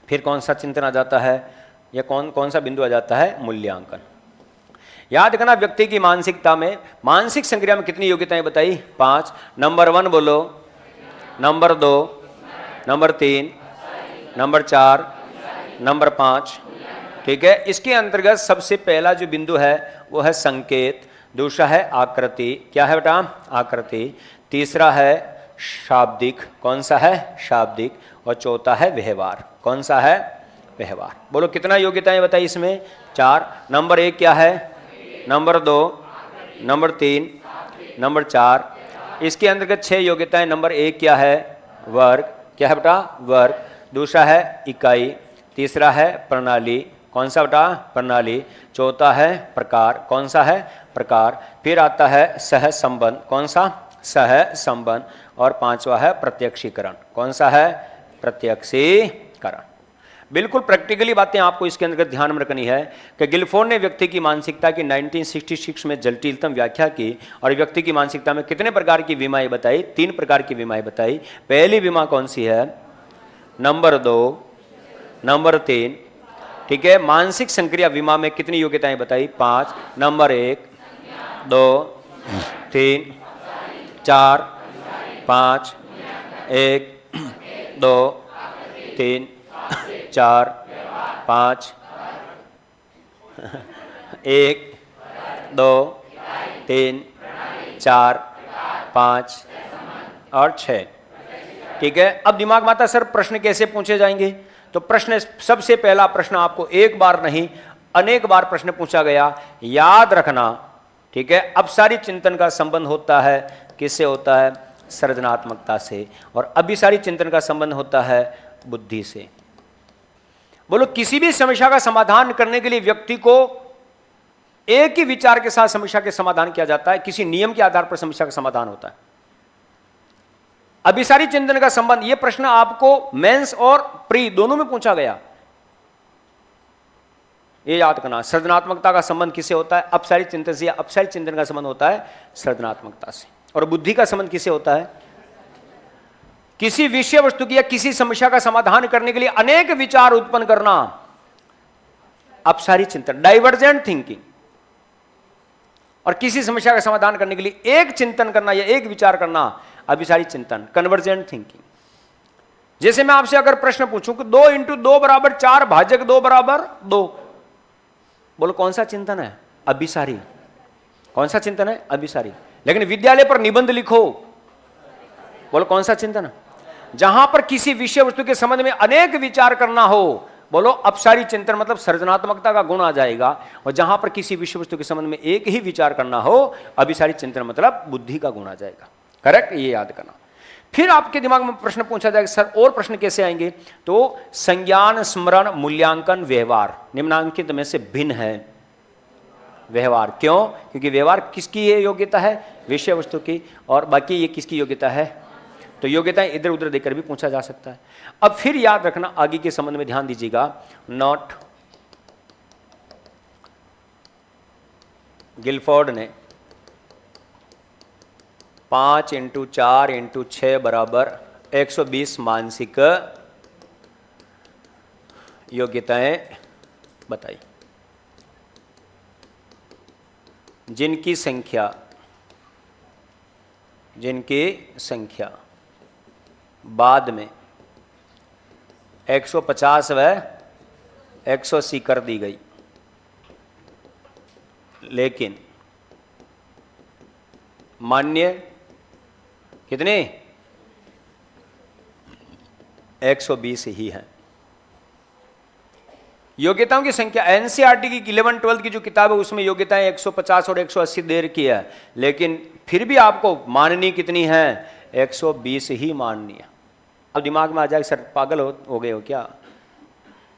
फिर कौन सा चिंतन आ जाता है? या कौन सा बिंदु आ जाता है? मूल्यांकन। याद रखना, व्यक्ति की मानसिकता में मानसिक संक्रिया में कितनी योग्यताएं बताई? 5। नंबर 1 बोलो, नंबर 2, नंबर 3, नंबर 4, नंबर 5, ठीक है। इसके अंतर्गत सबसे पहला जो बिंदु है वो है संकेत। दूसरा है आकृति। क्या है बेटा? आकृति। तीसरा है शाब्दिक। कौन सा है? शाब्दिक। और चौथा है व्यवहार। कौन सा है? व्यवहार। बोलो कितना योग्यताएं बताई इसमें? 4। नंबर 1 क्या है? Number 2, number 3, number 4। इसके अंतर्गत 6 योग्यताएं। नंबर 1 क्या है? वर्ग। क्या है बेटा? वर्ग। दूसरा है इकाई। तीसरा है प्रणाली। कौन सा बेटा? प्रणाली। चौथा है प्रकार। कौन सा है? प्रकार। फिर आता है सह संबंध। कौन सा? सह संबंध। और 5वां है प्रत्यक्षीकरण। कौन सा है? प्रत्यक्षीकरण। बिल्कुल प्रैक्टिकली बातें आपको इसके अंतर्गत ध्यान में रखनी है कि गिलफोर्ड ने व्यक्ति की मानसिकता की 1966 में जटिलतम व्याख्या की और व्यक्ति की मानसिकता में कितने प्रकार की विमाएं बताई? 3 प्रकार की विमाएं बताई। पहली विमा कौन सी है? नंबर 2, नंबर 3, ठीक है। मानसिक संक्रिया विमा में कितनी योग्यताएं बताई? 5। नंबर 1, 2, 3, 4, 5, 1, 2, 3, 4, 5, 1, 2, 3, 4, 5 और 6। ठीक है, अब दिमाग में आता सर प्रश्न कैसे पूछे जाएंगे? तो प्रश्न, सबसे पहला प्रश्न आपको एक बार नहीं अनेक बार प्रश्न पूछा गया, याद रखना। ठीक है, अपसारी चिंतन का संबंध होता है किससे होता है? सृजनात्मकता से। और अभिसारी चिंतन का संबंध होता है बुद्धि से। बोलो, किसी भी समस्या का समाधान करने के लिए व्यक्ति को एक ही विचार के साथ समस्या के समाधान किया जाता है, किसी नियम के आधार पर समस्या का समाधान होता है। अभिसारी चिंतन का संबंध, यह प्रश्न आपको मेंस और प्री दोनों में पूछा गया, ये याद करना। सृजनात्मकता का संबंध किससे होता है? अपसारी चिंतन से। या अपसारी चिंतन का संबंध होता है सृजनात्मकता से। और बुद्धि का संबंध किससे होता है? किसी विषय वस्तु की या किसी समस्या का समाधान करने के लिए अनेक विचार उत्पन्न करना, अपसारी चिंतन, डाइवर्जेंट थिंकिंग। और किसी समस्या का समाधान करने के लिए एक चिंतन करना या एक विचार करना, अभिसारी चिंतन, कन्वर्जेंट थिंकिंग। जैसे मैं आपसे अगर प्रश्न पूछूं कि 2 इंटू 2 बराबर 4 भाजक 2 बराबर 2, बोलो कौन सा चिंतन है? अभिसारी। कौन सा चिंतन है? अभिसारी। लेकिन विद्यालय पर निबंध लिखो, बोलो कौन सा चिंतन है? जहां पर किसी विषय वस्तु के संबंध में अनेक विचार करना हो, बोलो अपसारी चिंतन, मतलब सृजनात्मकता का गुण आ जाएगा। और जहां पर किसी विषय वस्तु के संबंध में एक ही विचार करना हो, अभिसारी चिंतन, मतलब बुद्धि का गुण आ जाएगा। करेक्ट, ये याद करना। फिर आपके दिमाग में प्रश्न पूछा जाएगा, सर और प्रश्न कैसे आएंगे? तो संज्ञान, स्मरण, मूल्यांकन, व्यवहार निम्नांकित में से भिन्न है। व्यवहार क्यों? क्योंकि व्यवहार किसकी ये योग्यता है? विषय वस्तु की। और बाकी ये किसकी योग्यता है? तो योग्यताएं इधर उधर देकर भी पूछा जा सकता है। अब फिर याद रखना, आगे के संबंध में ध्यान दीजिएगा। नॉट गिलफोर्ड ने 5 इंटू 4 इंटू 6 बराबर 120 मानसिक योग्यताएं बताई, जिनकी संख्या बाद में 150 व 180 कर दी गई, लेकिन मान्य कितने? 120 ही है। योग्यताओं की संख्या, एनसीईआरटी की 11-12 की जो किताब है उसमें योग्यताएं 150 और 180 दे रखी है, लेकिन फिर भी आपको माननी कितनी है? 120 ही माननी है। अब दिमाग में आ जाए, सर पागल हो गए हो क्या?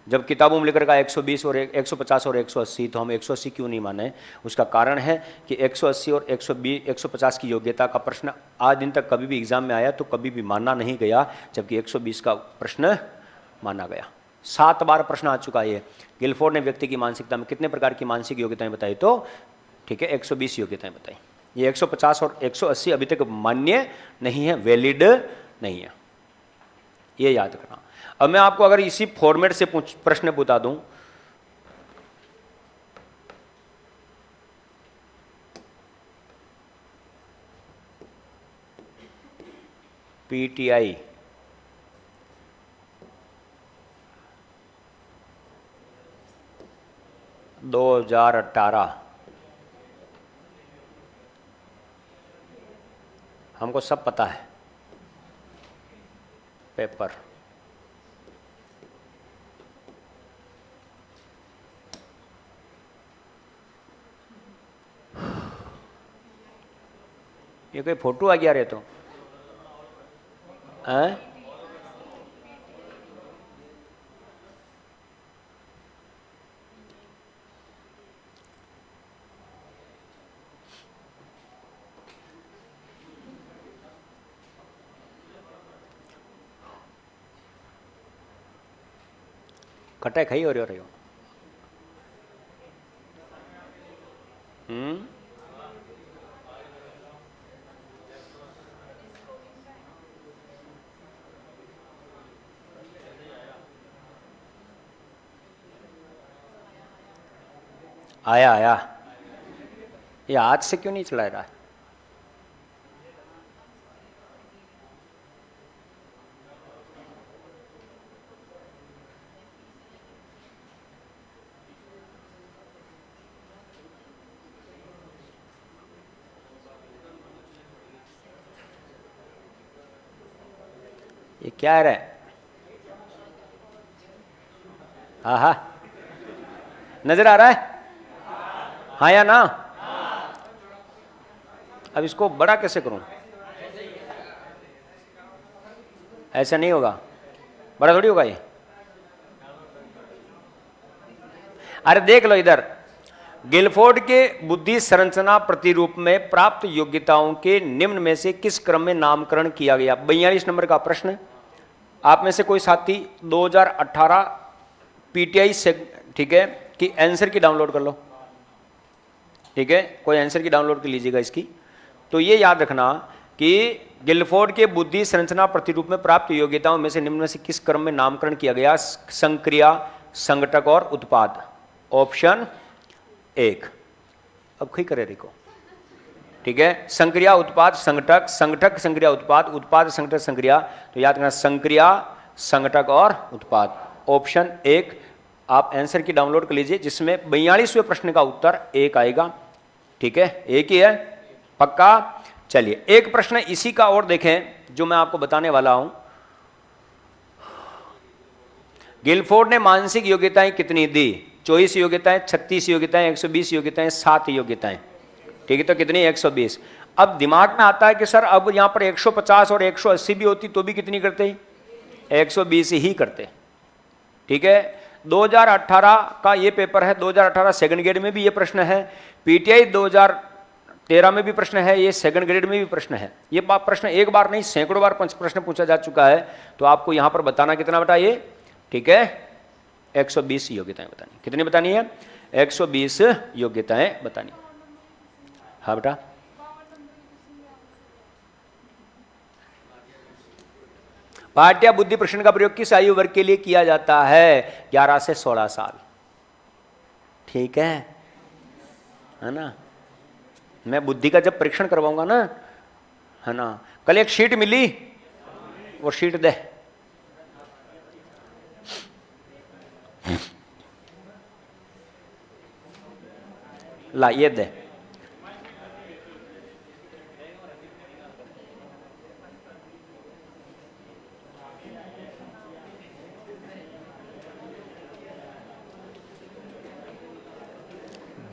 जब किताबों में लिख रखा 120 और 150 और 180, तो हम 180 क्यों नहीं माने? उसका कारण है कि 180 और 120 150 की योग्यता का प्रश्न आज दिन तक कभी भी एग्जाम में आया तो कभी भी माना नहीं गया, जबकि 120 का प्रश्न माना गया। 7 बार प्रश्न आ चुका है। गिलफोर्ड ने व्यक्ति की मानसिकता में कितने प्रकार की मानसिक योग्यताएं बताई? तो ठीक है, 120 योग्यताएं बताई। ये 150 और 180 अभी तक मान्य नहीं है, वैलिड नहीं है, ये याद करना। अब मैं आपको अगर इसी फॉर्मेट से प्रश्न बता दूं, पीटीआई 2018, हमको सब पता है पेपर। ये कोई फोटो आ गया रे तो हैं? कटाई खाई हो रही हो? आया आया, ये हाथ से क्यों नहीं चला रहा है? ये क्या है? हाँ, नजर आ रहा है? हाँ या ना? अब इसको बड़ा कैसे करूं? ऐसा नहीं होगा, बड़ा थोड़ी होगा ये। अरे देख लो इधर, गिलफोर्ड के बुद्धि संरचना प्रतिरूप में प्राप्त योग्यताओं के निम्न में से किस क्रम में नामकरण किया गया? 42 नंबर का प्रश्न। आप में से कोई साथी 2018 पीटीआई से, ठीक है, कि आंसर की डाउनलोड कर लो, ठीक है, कोई आंसर की डाउनलोड कर लीजिएगा इसकी। तो ये याद रखना कि गिलफोर्ड के बुद्धि संरचना प्रतिरूप में प्राप्त योग्यताओं में से निम्न में से किस क्रम में नामकरण किया गया? संक्रिया, संघटक और उत्पाद। ऑप्शन 1। अब खी करे रिको, ठीक है, संक्रिया, उत्पाद, संघटक, संघटक, संक्रिया, उत्पाद, उत्पाद, संघटक, संक्रिया। तो याद रखना संक्रिया, संघटक और उत्पाद। ऑप्शन 1 आप आंसर की डाउनलोड कर लीजिए, जिसमें 42वें प्रश्न का उत्तर 1 आएगा, ठीक है, एक ही है, पक्का। चलिए एक प्रश्न इसी का और देखें जो मैं आपको बताने वाला हूं। गिलफोर्ड ने मानसिक योग्यताएं कितनी दी? 24 योग्यताएं, 36 योग्यताएं, 120 योग्यताएं, 7 योग्यताएं, ठीक है, तो कितनी? 120। अब दिमाग में आता है कि सर अब यहां पर 150 और 180 भी होती तो भी कितनी करते? 120 ही करते, ठीक है। 2018 का ये पेपर है, 2018 सेकंड ग्रेड में भी ये प्रश्न है, पीटीआई 2013 में भी प्रश्न है, ये सेकंड ग्रेड में भी प्रश्न है। ये प्रश्न एक बार नहीं सैकड़ों बार प्रश्न पूछा जा चुका है। तो आपको यहां पर बताना कितना बेटा ये, ठीक है, 120 योग्यताएं बतानी। कितनी बतानी है? 120 योग्यताएं बतानी। हाँ बेटा, पाठ्य बुद्धि प्रश्न का प्रयोग किस आयु वर्ग के लिए किया जाता है? 11 से 16 साल, ठीक है ना। मैं बुद्धि का जब परीक्षण करवाऊंगा ना, है ना, कल एक शीट मिली, वो शीट दे, ला ये दे।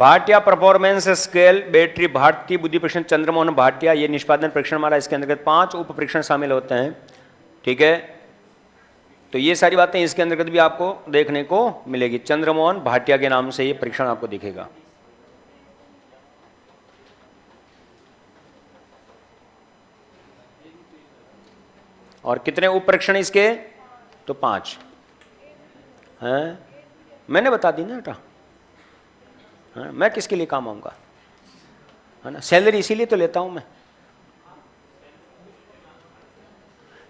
भाटिया परफॉर्मेंस स्केल, बैटरी भारती बुद्धि परीक्षण, चंद्रमोहन भाटिया, ये निष्पादन परीक्षण हमारा। इसके अंतर्गत 5 उप परीक्षण शामिल होते हैं, ठीक है। तो ये सारी बातें इसके अंतर्गत भी आपको देखने को मिलेगी। चंद्रमोहन भाटिया के नाम से ये परीक्षण आपको दिखेगा। और कितने उप परीक्षण इसके? तो 5 हैं, मैंने बता दी ना बेटा। मैं किसके लिए काम आऊंगा, है ना, सैलरी इसीलिए तो लेता हूं मैं।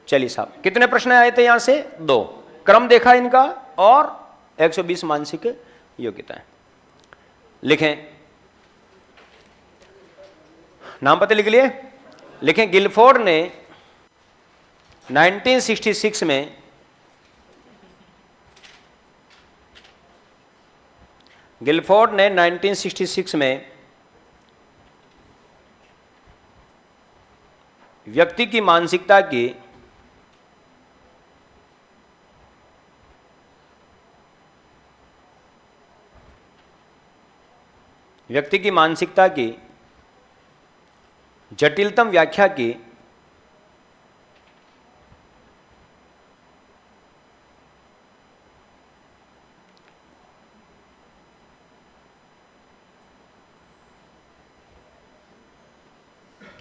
चलिए साहब, कितने प्रश्न आए थे यहां से? 2। क्रम देखा इनका, और 120 मानसिक योग्यताएं। लिखें, नाम पते लिख लिए। लिखें, गिलफोर्ड ने 1966 में गिलफोर्ड ने 1966 में व्यक्ति की मानसिकता की जटिलतम व्याख्या की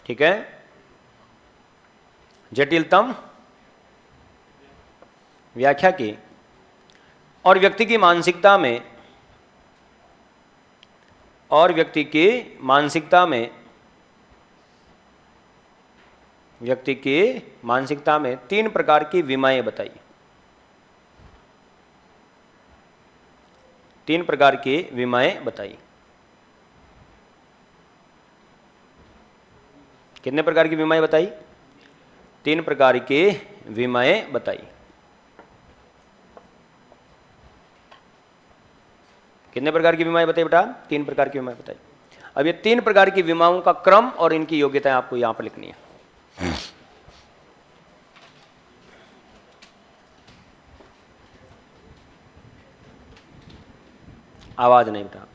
ठीक है, जटिलतम व्याख्या की, और व्यक्ति की मानसिकता में 3 प्रकार की विमाएं बताई। 3 प्रकार की विमाएं बताई। कितने प्रकार की विमाएं बताई? 3 प्रकार की विमाएं बताई। कितने प्रकार की विमाएं बताई बेटा? 3 प्रकार की विमाएं बताई। अब ये 3 प्रकार की विमाओं का क्रम और इनकी योग्यताएं आपको यहां पर लिखनी है। आवाज नहीं बेटा।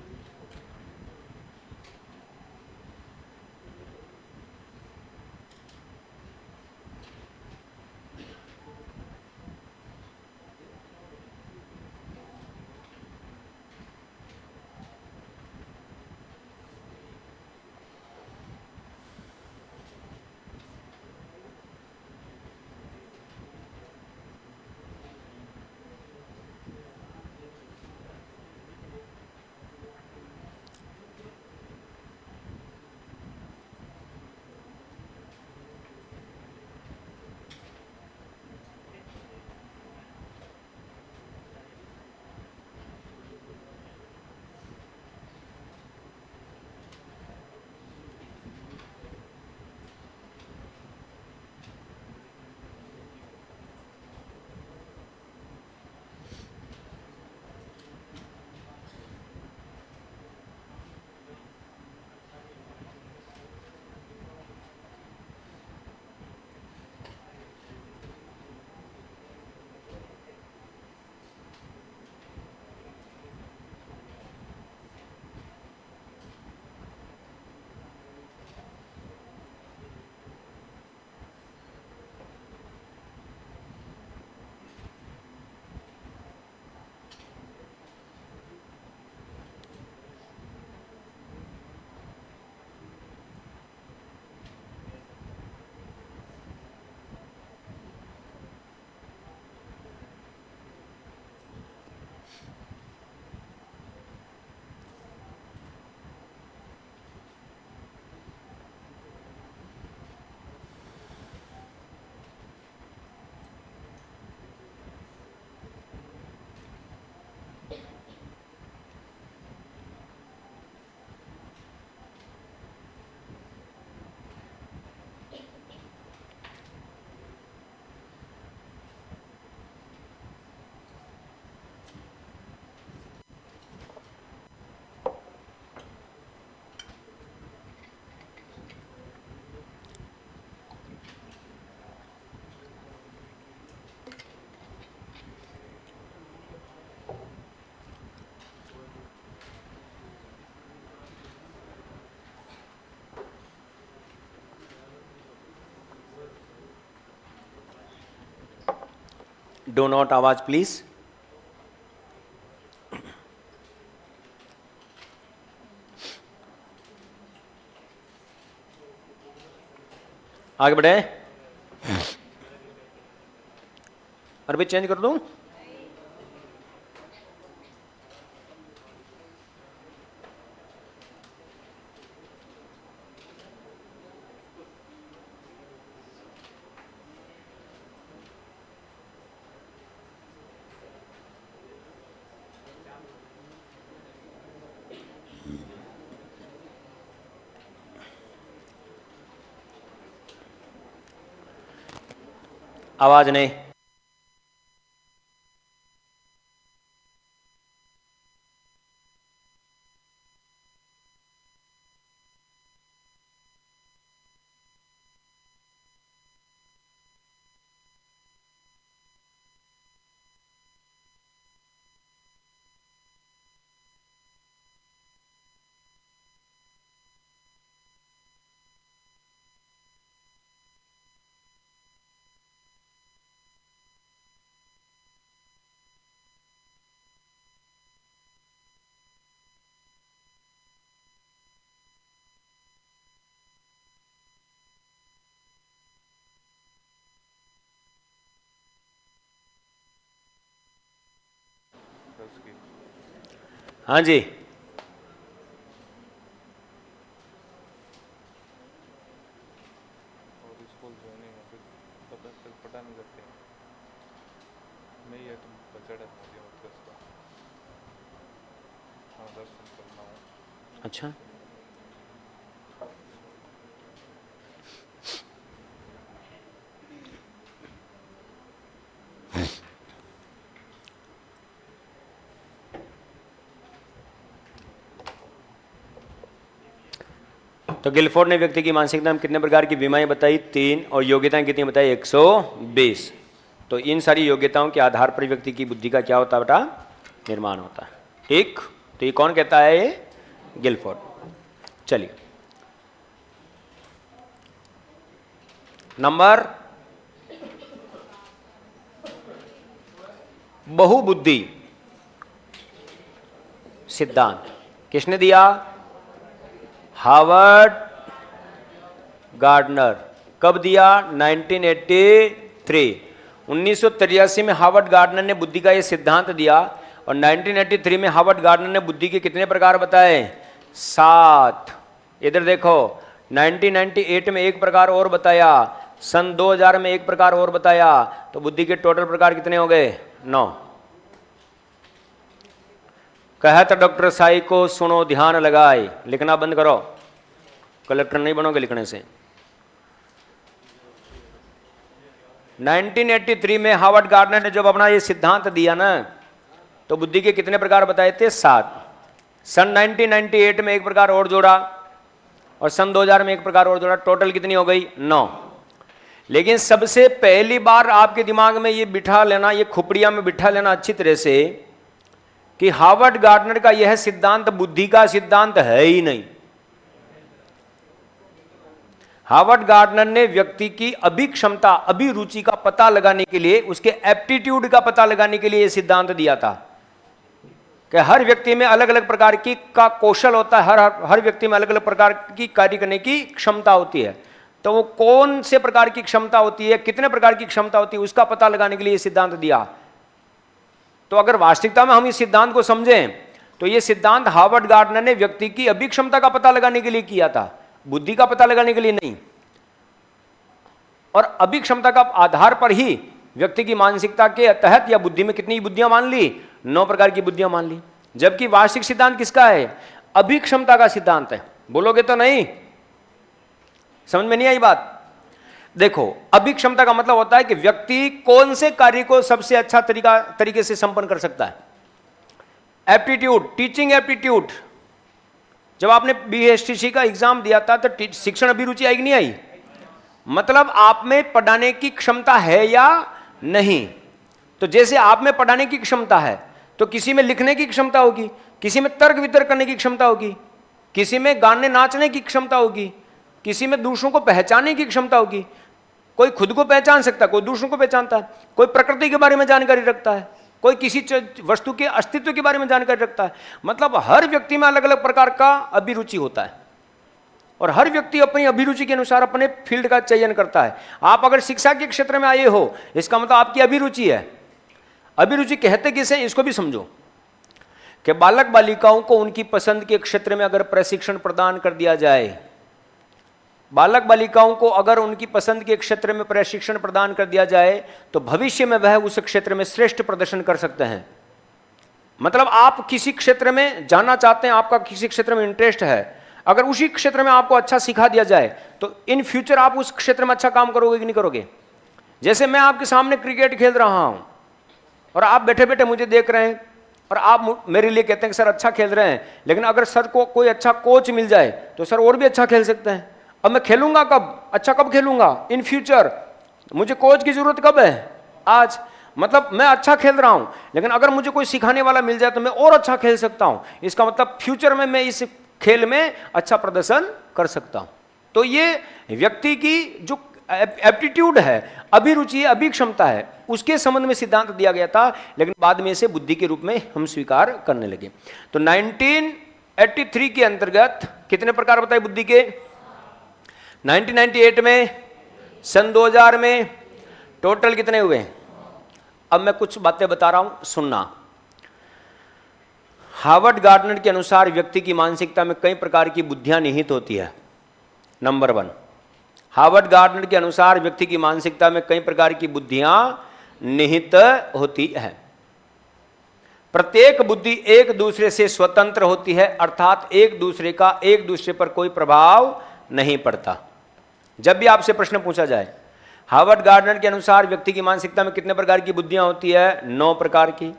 डो नॉट आवाज प्लीज। आगे बढ़े। अरबी चेंज कर दूं? आवाज नहीं। हाँ जी। अच्छा, तो गिलफोर्ड ने व्यक्ति की मानसिकता में कितने प्रकार की बीमारियां बताई? 3। और योग्यताएं कितनी बताई? 120। तो इन सारी योग्यताओं के आधार पर व्यक्ति की बुद्धि का क्या होता है बेटा? निर्माण होता है। ठीक। तो ये कौन कहता है? ये गिलफोर्ड। चलिए नंबर, बहुबुद्धि सिद्धांत किसने दिया? Harvard gardener. कब दिया? 1983। 1983 में हार्वर्ड गार्डनर ने बुद्धि का यह सिद्धांत दिया और 1983 में हार्वर्ड गार्डनर ने बुद्धि के कितने प्रकार बताए? 7। इधर देखो, 1998 में एक प्रकार और बताया, सन 2000 में एक प्रकार और बताया, तो बुद्धि के टोटल प्रकार कितने हो गए? 9। कहत डॉक्टर साई को सुनो ध्यान लगाए, लिखना बंद करो, कलेक्टर नहीं बनोगे लिखने से। 1983 में हार्वर्ड गार्डनर ने जब अपना ये सिद्धांत दिया ना, तो बुद्धि के कितने प्रकार बताए थे? 7। सन 1998 में एक प्रकार और जोड़ा और सन 2000 में एक प्रकार और जोड़ा, टोटल कितनी हो गई? 9। लेकिन सबसे पहली बार आपके दिमाग में ये बिठा लेना, ये खुपड़िया में बिठा लेना अच्छी तरह से कि हार्वर्ड गार्डनर का यह सिद्धांत बुद्धि का सिद्धांत है ही नहीं। हार्वर्ड गार्डनर ने व्यक्ति की अभिक्षमता, अभिरुचि का पता लगाने के लिए, उसके एप्टीट्यूड का पता लगाने के लिए यह सिद्धांत दिया था कि हर व्यक्ति में अलग अलग प्रकार की का कौशल होता है, हर व्यक्ति में अलग अलग प्रकार की कार्य करने की क्षमता होती है। तो वो कौन से प्रकार की क्षमता होती है, कितने प्रकार की क्षमता होती है, उसका पता लगाने के लिए यह सिद्धांत दिया। तो अगर वास्तविकता में हम इस सिद्धांत को समझें तो यह सिद्धांत हार्वर्ड गार्डनर ने व्यक्ति की अभिक्षमता का पता लगाने के लिए किया था, बुद्धि का पता लगाने के लिए नहीं। और अभिक्षमता का आधार पर ही व्यक्ति की मानसिकता के तहत या बुद्धि में कितनी बुद्धियां मान ली? 9 प्रकार की बुद्धियां मान ली। जबकि वास्तविक सिद्धांत किसका है? अभिक्षमता का सिद्धांत है। बोलोगे तो नहीं? समझ में नहीं आई बात? देखो, अभिक्षमता का मतलब होता है कि व्यक्ति कौन से कार्य को सबसे अच्छा तरीके से संपन्न कर सकता है। Aptitude, teaching aptitude. जब आपने BSTC का एग्जाम दिया था तो शिक्षण अभिरुचि आई कि नहीं आई? मतलब आप में पढ़ाने की क्षमता है या नहीं। तो जैसे आप में पढ़ाने की क्षमता है तो किसी में लिखने की क्षमता होगी, किसी में तर्क वितर्क करने की क्षमता होगी, किसी में गाने नाचने की क्षमता होगी, किसी में दूसरों को पहचानने की क्षमता होगी। कोई खुद को पहचान सकता है, कोई दूसरों को पहचानता है, कोई प्रकृति के बारे में जानकारी रखता है, कोई किसी वस्तु के अस्तित्व के बारे में जानकारी रखता है। मतलब हर व्यक्ति में अलग अलग प्रकार का अभिरुचि होता है और हर व्यक्ति अपनी अभिरुचि के अनुसार अपने फील्ड का चयन करता है। आप अगर शिक्षा के क्षेत्र में आए हो, इसका मतलब आपकी अभिरुचि है। अभिरुचि कहते किसे, इसको भी समझो कि बालक बालिकाओं को उनकी पसंद के क्षेत्र में अगर प्रशिक्षण प्रदान कर दिया जाए, बालक बालिकाओं को अगर उनकी पसंद के क्षेत्र में प्रशिक्षण प्रदान कर दिया जाए तो भविष्य में वह उस क्षेत्र में श्रेष्ठ प्रदर्शन कर सकते हैं। मतलब आप किसी क्षेत्र में जाना चाहते हैं, आपका किसी क्षेत्र में इंटरेस्ट है, अगर उसी क्षेत्र में आपको अच्छा सिखा दिया जाए तो इन फ्यूचर आप उस क्षेत्र में अच्छा काम करोगे कि नहीं करोगे। जैसे मैं आपके सामने क्रिकेट खेल रहा हूं और आप बैठे बैठे मुझे देख रहे हैं और आप मेरे लिए कहते हैं कि सर अच्छा खेल रहे हैं, लेकिन अगर सर को कोई अच्छा कोच मिल जाए तो सर और भी अच्छा खेल सकते हैं। अब मैं खेलूंगा कब? अच्छा कब खेलूंगा? In future. मुझे कोच की जरूरत कब है? आज। मतलब मैं अच्छा खेल रहा हूं, लेकिन अगर मुझे कोई सिखाने वाला मिल जाए तो मैं और अच्छा खेल सकता हूं। इसका मतलब फ्यूचर में मैं इस खेल में अच्छा प्रदर्शन कर सकता हूं। तो ये व्यक्ति की जो एप्टीट्यूड है, अभिरुचि, अभिक्षमता है, उसके संबंध में सिद्धांत दिया गया था, लेकिन बाद में इसे बुद्धि के रूप में हम स्वीकार करने लगे। तो 1983 के अंतर्गत कितने प्रकार बताए बुद्धि के? 1998 में, सन 2000 में, टोटल कितने हुए? अब मैं कुछ बातें बता रहा हूं, सुनना। हार्वर्ड गार्डनर के अनुसार व्यक्ति की मानसिकता में कई प्रकार की बुद्धियां निहित होती है। नंबर 1, हार्वर्ड गार्डनर के अनुसार व्यक्ति की मानसिकता में कई प्रकार की बुद्धियां निहित होती है। प्रत्येक बुद्धि एक दूसरे से स्वतंत्र होती है, अर्थात एक दूसरे पर कोई प्रभाव नहीं पड़ता। जब भी आपसे प्रश्न पूछा जाए हार्वर्ड गार्डनर के अनुसार व्यक्ति की मानसिकता में कितने प्रकार की बुद्धियां होती है? 9 प्रकार की।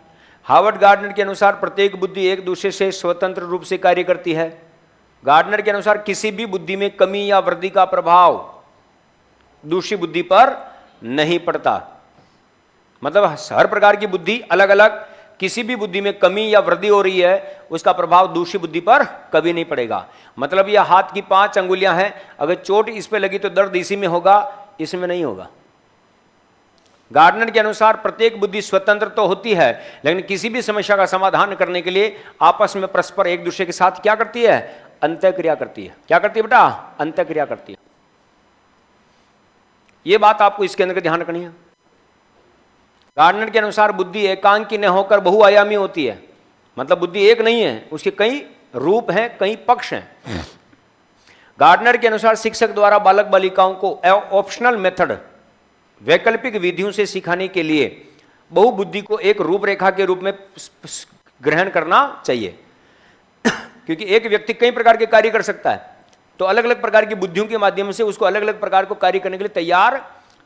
हार्वर्ड गार्डनर के अनुसार प्रत्येक बुद्धि एक दूसरे से स्वतंत्र रूप से कार्य करती है। गार्डनर के अनुसार किसी भी बुद्धि में कमी या वृद्धि का प्रभाव दूसरी बुद्धि पर नहीं पड़ता। मतलब हर प्रकार की बुद्धि अलग अलग किसी भी बुद्धि में कमी या वृद्धि हो रही है, उसका प्रभाव दूसरी बुद्धि पर कभी नहीं पड़ेगा। मतलब यह हाथ की 5 अंगुलियां हैं, अगर चोट इस पे लगी तो दर्द इसी में होगा, इसमें नहीं होगा। गार्डनर के अनुसार प्रत्येक बुद्धि स्वतंत्र तो होती है, लेकिन किसी भी समस्या का समाधान करने के लिए आपस में परस्पर एक दूसरे के साथ क्या करती है? अंतःक्रिया करती है। क्या करती है बेटा? अंतःक्रिया करती है। यह बात आपको इसके अंदर ध्यान रखनी है। गार्डनर के अनुसार बुद्धि एकांकी न होकर बहुआयामी होती है। मतलब बुद्धि एक नहीं है, उसके कई रूप हैं, कई पक्ष हैं। गार्डनर के अनुसार शिक्षक द्वारा बालक बालिकाओं को ऑप्शनल मेथड, वैकल्पिक विधियों से सिखाने के लिए बहुबुद्धि को एक रूपरेखा के रूप में ग्रहण करना चाहिए। क्योंकि एक व्यक्ति कई प्रकार के कार्य कर सकता है, तो अलग अलग प्रकार की बुद्धियों के माध्यम से उसको अलग अलग प्रकार को कार्य करने के लिए तैयार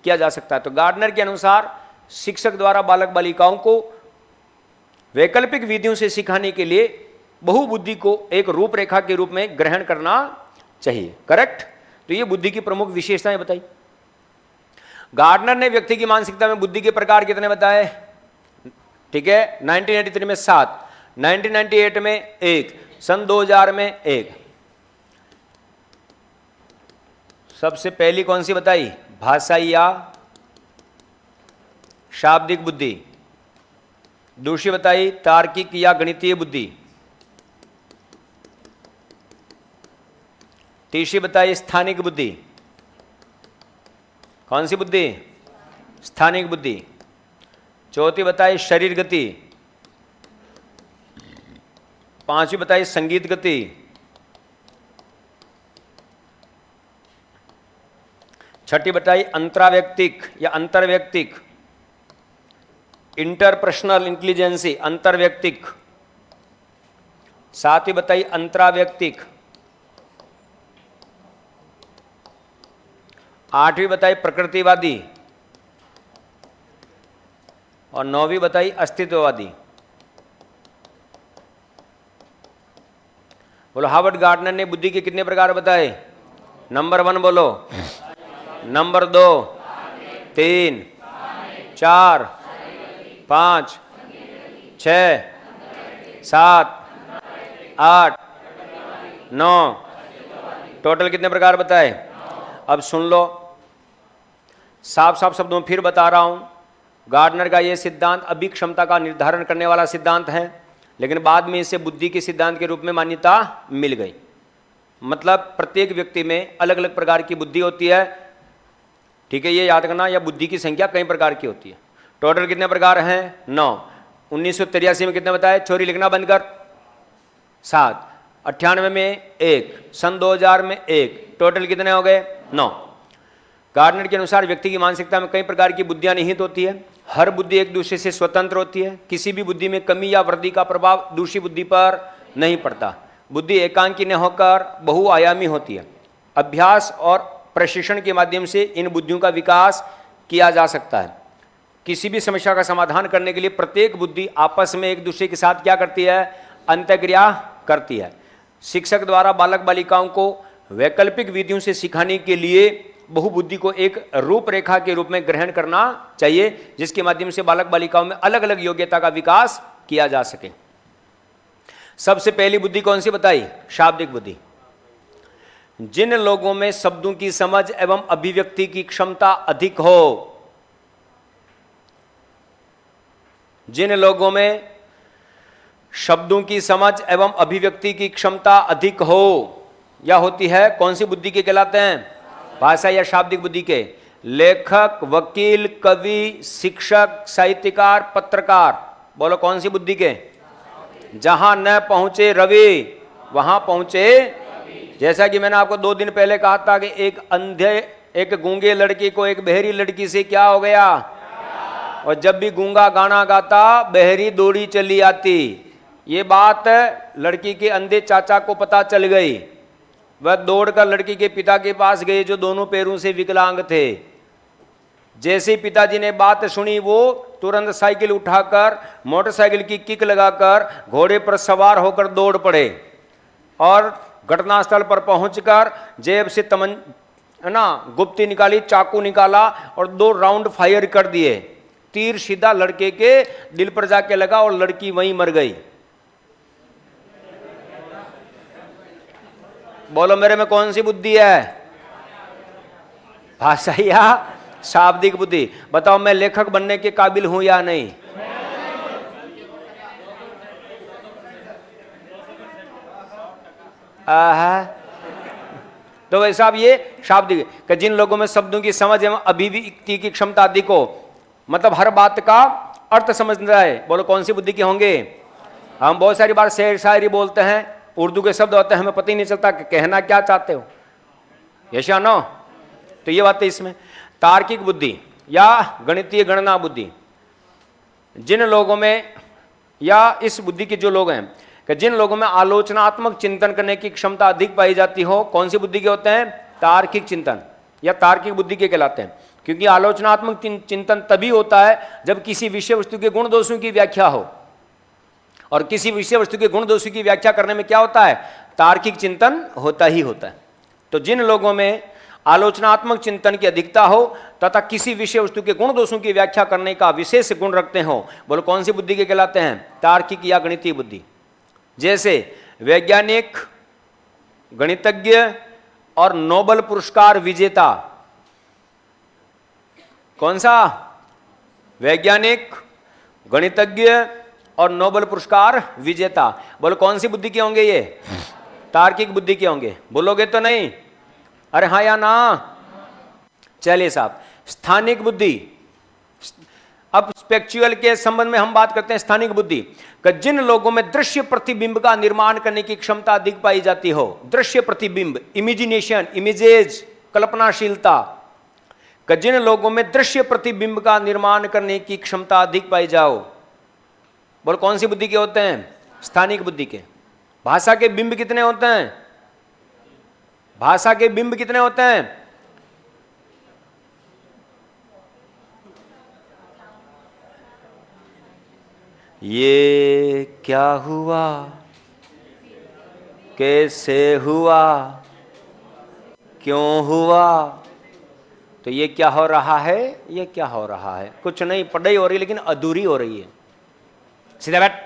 किया जा सकता है। तो गार्डनर के अनुसार शिक्षक द्वारा बालक बालिकाओं को वैकल्पिक विधियों से सिखाने के लिए बहुबुद्धि को एक रूपरेखा के रूप में ग्रहण करना चाहिए। करेक्ट? तो ये बुद्धि की प्रमुख विशेषताएं बताई। गार्डनर ने व्यक्ति की मानसिकता में बुद्धि के प्रकार कितने बताए? ठीक है, 1983 में 7, 1998 में 1, सन 2000 में 1। सबसे पहली कौन सी बताई? भाषाई या शाब्दिक बुद्धि। दूसरी बताई तार्किक या गणितीय बुद्धि। तीसरी बताई स्थानिक बुद्धि। कौन सी बुद्धि? स्थानिक बुद्धि। चौथी बताई शरीर गति। पांचवी बताई संगीत गति। छठी बताई अंतराव्यक्तिक या अंतर्व्यक्तिक, इंटरपर्सनल इंटेलिजेंसी, अंतर्व्यक्तिक। सातवीं बताई अंतराव्यक्तिक। आठवीं बताई प्रकृतिवादी और 9वीं बताई अस्तित्ववादी। बोलो हार्वर्ड गार्डनर ने बुद्धि के कितने प्रकार बताए? नंबर 1 बोलो, नंबर 2, 3, 4, 5, 6, 7, 8, 9, टोटल कितने प्रकार बताए? अब सुन लो, साफ साफ शब्दों में फिर बता रहा हूं। गार्डनर का यह सिद्धांत अभिक्षमता का निर्धारण करने वाला सिद्धांत है, लेकिन बाद में इसे बुद्धि के सिद्धांत के रूप में मान्यता मिल गई। मतलब प्रत्येक व्यक्ति में अलग अलग प्रकार की बुद्धि होती है। ठीक है, ये याद करना, या बुद्धि की संख्या कई प्रकार की होती है। टोटल कितने प्रकार हैं? 9। 1983 में कितने बताए? छोरी लिखना बंद कर। 7। 98 में 1, सन 2000 में 1, टोटल कितने हो गए? 9। गार्डनर के अनुसार व्यक्ति की मानसिकता में कई प्रकार की बुद्धियां निहित होती है। हर बुद्धि एक दूसरे से स्वतंत्र होती है। किसी भी बुद्धि में कमी या वृद्धि का प्रभाव दूसरी बुद्धि पर नहीं पड़ता। बुद्धि एकांकी न होकर बहुआयामी होती है। अभ्यास और प्रशिक्षण के माध्यम से इन बुद्धियों का विकास किया जा सकता है। किसी भी समस्या का समाधान करने के लिए प्रत्येक बुद्धि आपस में एक दूसरे के साथ क्या करती है? अंतःक्रिया करती है। शिक्षक द्वारा बालक बालिकाओं को वैकल्पिक विधियों से सिखाने के लिए बहुबुद्धि को एक रूपरेखा के रूप में ग्रहण करना चाहिए, जिसके माध्यम से बालक बालिकाओं में अलग अलग योग्यता का विकास किया जा सके। सबसे पहली बुद्धि कौन सी बताई? शाब्दिक बुद्धि। जिन लोगों में शब्दों की समझ एवं अभिव्यक्ति की क्षमता अधिक हो, जिन लोगों में शब्दों की समझ एवं अभिव्यक्ति की क्षमता अधिक हो या होती है, कौन सी बुद्धि के कहलाते हैं? भाषा या शाब्दिक बुद्धि के। लेखक, वकील, कवि, शिक्षक, साहित्यकार, पत्रकार, बोलो कौन सी बुद्धि के? जहां न पहुंचे रवि वहां पहुंचे। जैसा कि मैंने आपको 2 दिन पहले कहा था कि एक गूंगे लड़के को एक बहरी लड़की से क्या हो गया, और जब भी गूंगा गाना गाता बहरी दौड़ी चली आती। ये बात लड़की के अंधे चाचा को पता चल गई। वह दौड़कर लड़की के पिता के पास गए, जो दोनों पैरों से विकलांग थे। जैसे ही पिताजी ने बात सुनी, वो तुरंत साइकिल उठाकर मोटरसाइकिल की किक लगाकर घोड़े पर सवार होकर दौड़ पड़े और घटनास्थल पर पहुंचकर जेब से गुप्ती निकाली, चाकू निकाला और 2 राउंड फायर कर दिए। तीर सीधा लड़के के दिल पर जाके लगा और लड़की वहीं मर गई। बोलो मेरे में कौन सी बुद्धि है? भाषा या शाब्दिक बुद्धि? बताओ मैं लेखक बनने के काबिल हूं या नहीं? तो वैसा अब ये शाब्दिक कि जिन लोगों में शब्दों की समझ एवं अभिव्यक्ति की क्षमता अधिक हो, मतलब हर बात का अर्थ समझना है। बोलो कौन सी बुद्धि के होंगे? हम बहुत सारी बार शेर शायरी बोलते हैं, उर्दू के शब्द होते हैं, हमें पता ही नहीं चलता कि कहना क्या चाहते हो। यस या नो? तो ये बात है इसमें। तार्किक बुद्धि या गणितीय गणना बुद्धि, जिन लोगों में या इस बुद्धि के जो लोग हैं कि जिन लोगों में आलोचनात्मक चिंतन करने की क्षमता अधिक पाई जाती हो, कौन सी बुद्धि के होते हैं? तार्किक चिंतन या तार्किक बुद्धि के कहलाते हैं। क्योंकि आलोचनात्मक चिंतन तभी होता है जब किसी विषय वस्तु के गुण दोषों की व्याख्या हो, और किसी विषय वस्तु के गुण दोषों की व्याख्या करने में क्या होता है? तार्किक चिंतन होता ही होता है। तो जिन लोगों में आलोचनात्मक चिंतन की अधिकता हो तथा किसी विषय वस्तु के गुण दोषों की व्याख्या करने का विशेष गुण रखते हो, बोलो कौन सी बुद्धि के कहलाते हैं? तार्किक या गणितीय बुद्धि। जैसे वैज्ञानिक, गणितज्ञ और नोबेल पुरस्कार विजेता। कौन सा? वैज्ञानिक, गणितज्ञ और नोबेल पुरस्कार विजेता। बोलो कौन सी बुद्धि के होंगे ये? तार्किक बुद्धि के होंगे। बोलोगे तो नहीं? अरे हाँ या ना? चलिए साहब, स्थानिक बुद्धि। अब स्पेक्चुअल के संबंध में हम बात करते हैं स्थानिक बुद्धि कि जिन लोगों में दृश्य प्रतिबिंब का निर्माण करने की क्षमता अधिक पाई जाती हो। दृश्य प्रतिबिंब, इमेजिनेशन, इमेजेज, कल्पनाशीलता, कि जिन लोगों में दृश्य प्रतिबिंब का निर्माण करने की क्षमता अधिक पाई जाओ, बोल कौन सी बुद्धि के होते हैं? स्थानिक बुद्धि के। भाषा के बिंब कितने होते हैं? भाषा के बिंब कितने होते हैं? ये क्या हुआ, कैसे हुआ, क्यों हुआ? तो ये क्या हो रहा है? ये क्या हो रहा है? कुछ नहीं, पढ़ाई हो रही लेकिन अधूरी हो रही है। सीधा बैठ।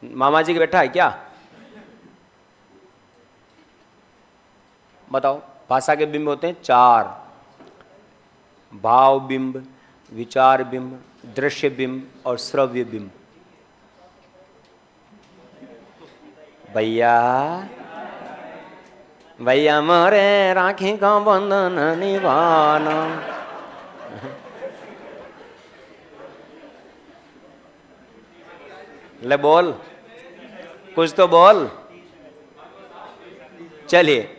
मामा जी के बैठा है क्या? बताओ। भाषा के बिंब होते हैं 4: भाव बिंब, विचार बिंब, दृश्य बिंब और श्रव्य बिंब। भैया भैया मोरे राखी का बंधन निभाना। ले बोल, कुछ तो बोल। चलिए,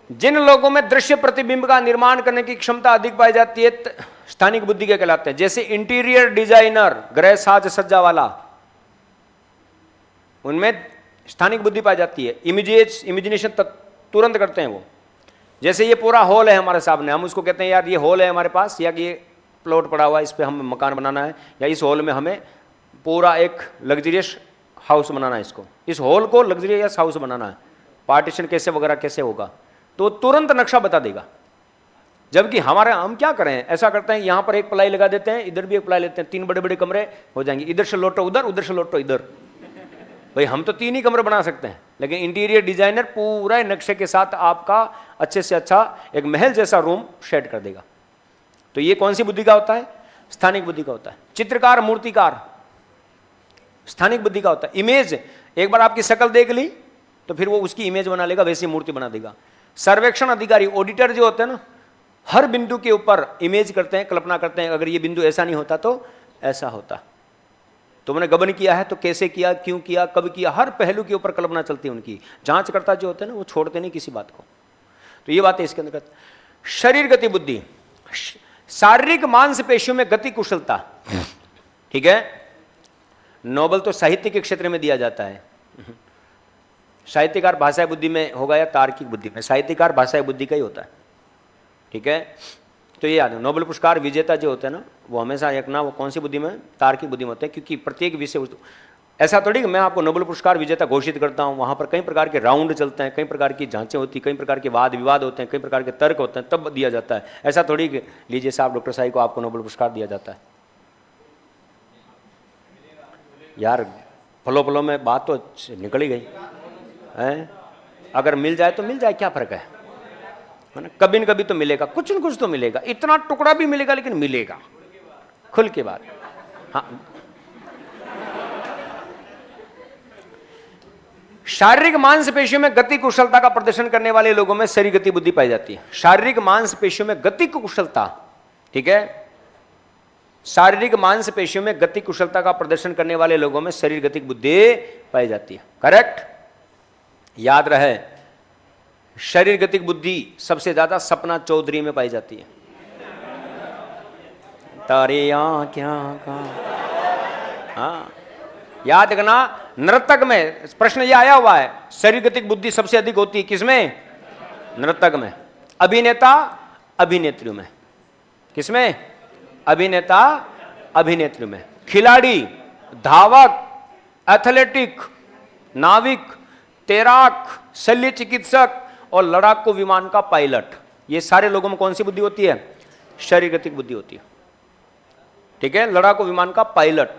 जिन लोगों में दृश्य प्रतिबिंब का निर्माण करने की क्षमता अधिक पाई जाती है स्थानिक बुद्धि के कहलाते हैं। जैसे इंटीरियर डिजाइनर, गृह साज सज्जा वाला, उनमें स्थानिक बुद्धि पाई जाती है। इमेजिनेशन तुरंत करते हैं वो। जैसे ये पूरा हॉल है हमारे सामने, हम उसको कहते हैं यार ये हॉल है हमारे पास, या कि ये प्लॉट पड़ा हुआ है, इस पे हमें मकान बनाना है, या इस हॉल में हमें पूरा एक लग्जरियस हाउस बनाना है। इसको, इस हॉल को लग्जरियस हाउस बनाना है, पार्टीशन कैसे वगैरह कैसे होगा, तो तुरंत नक्शा बता देगा। जबकि हम क्या करें? ऐसा करते हैं, यहां पर एक प्लाई लगा देते हैं, इधर भी एक प्लाई लेते हैं, 3 बड़े बड़े कमरे हो जाएंगे, इधर से लौटो उधर, उधर से लौटो इधर। भाई हम तो 3 ही कमरे बना सकते हैं, लेकिन इंटीरियर डिजाइनर पूरा नक्शे के साथ आपका अच्छे से अच्छा एक महल जैसा रूम शेड कर देगा। तो ये कौन सी बुद्धि का होता है? स्थानिक बुद्धि का होता है। चित्रकार, मूर्तिकार स्थानिक बुद्धि का होता है। इमेज, एक बार आपकी शक्ल देख ली तो फिर वो उसकी इमेज बना लेगा, वैसी मूर्ति बना देगा। सर्वेक्षण अधिकारी, ऑडिटर जो होते हैं ना, हर बिंदु के ऊपर इमेज करते हैं, कल्पना करते हैं, अगर ये बिंदु ऐसा नहीं होता तो ऐसा होता। तुमने गबन किया है तो कैसे किया, क्यों किया, कब किया, हर पहलू के ऊपर कल्पना चलती है उनकी। जांचकर्ता जो होते हैं ना, वो छोड़ते नहीं किसी बात को। तो ये बात है इसके अंतर्गत। शरीर गति बुद्धि, शारीरिक मांसपेशियों में गति कुशलता। ठीक है, नोबेल तो साहित्य के क्षेत्र में दिया जाता है। साहित्यकार भाषा बुद्धि में होगा या तार्किक बुद्धि में? साहित्यकार भाषा बुद्धि का ही होता है। ठीक है, तो ये याद है, नोबेल पुरस्कार विजेता जो होते हैं ना, वो हमेशा एक ना, वो कौन सी बुद्धि में? तार्किक बुद्धि में होते हैं। क्योंकि प्रत्येक विषय वस्तु, ऐसा थोड़ी कि मैं आपको नोबेल पुरस्कार विजेता घोषित करता हूं, वहां पर कई प्रकार के राउंड चलते हैं, कई प्रकार की जांचें होती हैं, कई प्रकार के वाद विवाद होते हैं, कई प्रकार के तर्क होते हैं, तब दिया जाता है। ऐसा थोड़ी कि लीजिए साहब डॉक्टर साहब को आपको नोबेल पुरस्कार दिया जाता है। यार फलो फलो में बात तो निकल ही गई है। अगर मिल जाए तो मिल जाए, क्या फर्क है ना। कभी न कभी तो मिलेगा, कुछ न कुछ तो मिलेगा, इतना टुकड़ा भी मिलेगा लेकिन मिलेगा, खुल के बात। हाँ, शारीरिक मांसपेशियों में गति कुशलता का प्रदर्शन करने वाले लोगों में शरीर गति बुद्धि पाई जाती है। शारीरिक मांसपेशियों में गति कुशलता, ठीक है, शारीरिक मांसपेशियों में गति कुशलता का प्रदर्शन करने वाले लोगों में शरीर गति बुद्धि पाई जाती है। करेक्ट, याद रहे, शरीर गति बुद्धि सबसे ज्यादा सपना चौधरी में पाई जाती है। तारे यहाँ क्या हाँ, याद रखना, नर्तक में प्रश्न ये आया हुआ है, शरीर गति बुद्धि सबसे अधिक होती है किसमें? नर्तक में। अभिनेता अभिनेत्रियों में। किसमें? अभिनेता अभिनेत्रियों में। खिलाड़ी, धावक, एथलेटिक, नाविक, तैराक, शल्य चिकित्सक और लड़ाकू विमान का पायलट, ये सारे लोगों में कौन सी बुद्धि होती है? शरीर गति बुद्धि होती है। ठीक है, लड़ाकू विमान का पायलट,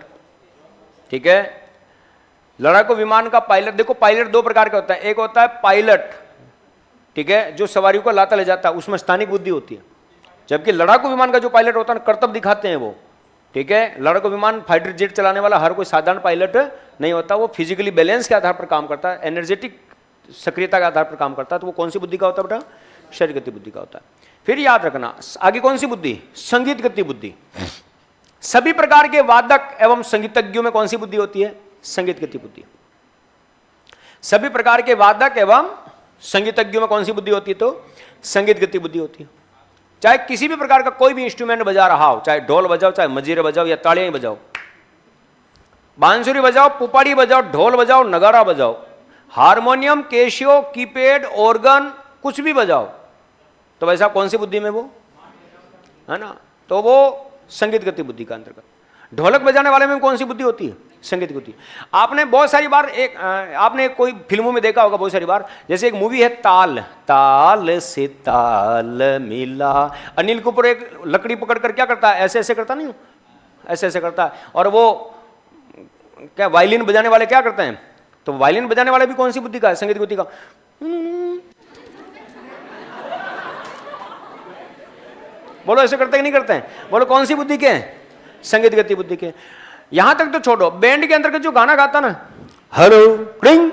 ठीक है, लड़ाकू विमान का पायलट। देखो पायलट दो प्रकार का होता है, एक होता है पायलट, ठीक है, जो सवारियों को लाता ले जाता है, उसमें स्थानिक बुद्धि होती है। जबकि लड़ाकू विमान का जो पायलट होता है, कर्तव्य दिखाते हैं वो, ठीक है। लड़ाकू विमान फाइटर जेट चलाने वाला हर कोई साधारण पायलट नहीं होता, वो फिजिकली बैलेंस के आधार पर काम करता है, एनर्जेटिक सक्रियता के आधार पर काम करता है। तो वो कौन सी बुद्धि का होता है बेटा? शरीर गति बुद्धि का होता है। फिर याद रखना आगे कौन सी बुद्धि? संगीत गति बुद्धि। सभी प्रकार के वादक एवं संगीतज्ञों में कौन सी बुद्धि होती है? संगीत गति बुद्धि। सभी प्रकार के वादक एवं संगीतज्ञों में कौन सी बुद्धि होती है? तो संगीत गति बुद्धि होती है। चाहे किसी भी प्रकार का कोई भी इंस्ट्रूमेंट बजा रहा हो, चाहे ढोल बजाओ, चाहे मजीरे बजाओ या तालियां बजाओ, बांसुरी बजाओ, पुपाड़ी बजाओ, ढोल बजाओ, नगारा बजाओ, हारमोनियम, कैशियो, कीपैड, ऑर्गन, कुछ भी बजाओ, तो वैसा कौन सी बुद्धि में वो है ना? तो वो संगीत गति बुद्धि का अंतर्गत। ढोलक बजाने वाले में कौन सी बुद्धि होती है? संगीत बुद्धि। आपने बहुत सारी बार आपने कोई फिल्मों में देखा होगा बहुत सारी बार, जैसे एक मूवी है ताल, ताल से ताल मिला, अनिल कपूर एक लकड़ी पकड़ कर क्या करता है? ऐसे ऐसे करता नहीं, ऐसे ऐसे करता है। और वो क्या वायलिन बजाने वाले क्या करते हैं? तो वायलिन बजाने वाले भी कौन सी बुद्धि का है? संगीत बुद्धि का। बोलो ऐसे करते कि नहीं करते हैं? बोलो कौन सी बुद्धि के हैं? संगीत गति बुद्धि के। यहां तक तो छोड़ो, बैंड के अंतर्गत जो गाना गाता ना, हेलो रिंग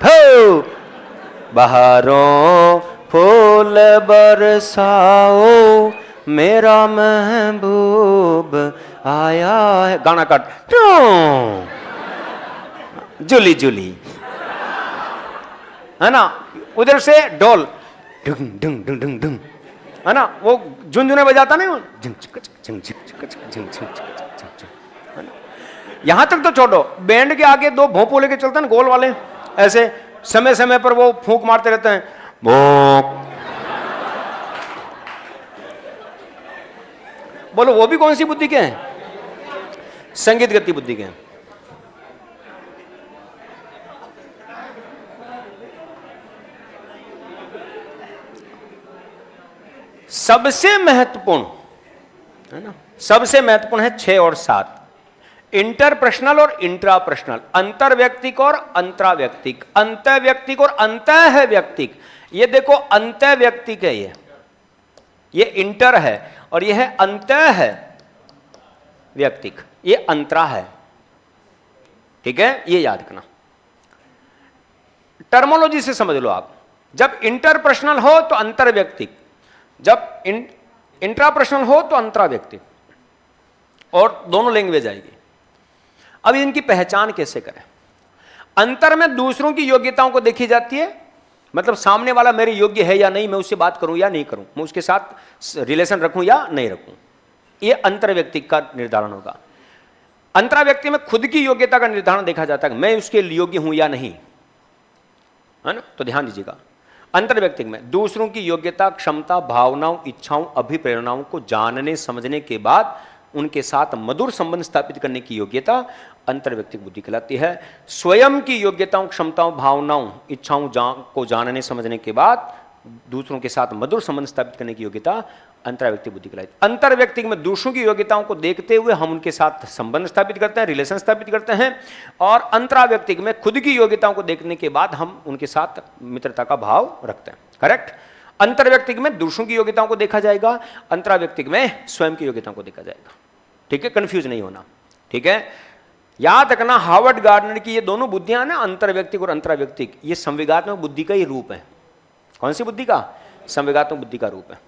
हो बहारों फूल बरसाओ मेरा महबूब आया है, गाना काट जुली जुली, है ना? उधर से ढोल ढुंग ढुंग ढुंग ढुंग ढुंग, है ना? वो झुनझुने बजाता नहीं, यहां तक तो छोड़ो, बैंड के आगे दो भोंपू लेके चलते हैं गोल वाले, ऐसे समय समय पर वो फूंक मारते रहते हैं, भोंक। बोलो वो भी कौन सी बुद्धि के हैं? संगीत गति बुद्धि के हैं। सबसे महत्वपूर्ण है ना, सबसे महत्वपूर्ण है 6 और 7, इंटरपर्सनल और इंट्रापर्सनल, अंतर्व्यक्तिक और अंतराव्यक्तिक, अंतर्व्यक्तिक और अंतः व्यक्तिक। ये देखो अंतर्व्यक्तिक है, ये इंटर है और ये है अंतः है व्यक्तिक, ये अंतरा है। ठीक है, ये याद रखना, टर्मोलॉजी से समझ लो आप। जब इंटरपर्सनल हो तो अंतर्व्यक्तिक, जब इंट्रापर्सनल हो तो अंतराव्यक्तिक, और दोनों लैंग्वेज आएगी। अब इनकी पहचान कैसे करें? अंतर में दूसरों की योग्यताओं को देखी जाती है, मतलब सामने वाला मेरे योग्य है या नहीं, मैं उससे बात करूं या नहीं करूं, मैं उसके साथ रिलेशन रखूं या नहीं रखूं, यह अंतर्व्यक्ति का निर्धारण होगा। अंतराव्यक्ति में खुद की योग्यता का निर्धारण देखा जाता है, मैं उसके योग्य हूं या नहीं, है ना? तो ध्यान दीजिएगा, अंतर्व्यक्तिक में दूसरों की योग्यता, क्षमता, भावनाओं, इच्छाओं, अभिप्रेरणाओं को जानने समझने के बाद उनके साथ मधुर संबंध स्थापित करने की योग्यता अंतर्व्यक्तिक बुद्धि कहलाती है। स्वयं की योग्यताओं, क्षमताओं, भावनाओं, इच्छाओं को जानने समझने के बाद दूसरों के साथ मधुर संबंध स्थापित करने की योग्यता अंतर्व्यक्तिक बुद्धि कहलाती है। अंतर्व्यक्तिक में दूसरों की योग्यताओं को देखते हुए हम उनके साथ संबंध स्थापित करते हैं, रिलेशन स्थापित करते हैं, और अंतराव्यक्तिक में खुद की योग्यताओं को देखने के बाद हम उनके साथ मित्रता का भाव रखते हैं। करेक्ट। अंतर्व्यक्तिक में दूसरों की योग्यताओं को देखा जाएगा, अंतराव्यक्तिक में स्वयं की योग्यताओं को देखा जाएगा। ठीक है, कंफ्यूज नहीं होना। ठीक है, याद रखना हार्वर्ड गार्डनर की ये दोनों बुद्धियां ना, अंतर्व्यक्तिक और अंतराव्यक्तिक, ये संवेगात्मक बुद्धि का ही रूप है। कौन सी बुद्धि का? संवेगात्मक बुद्धि का रूप है।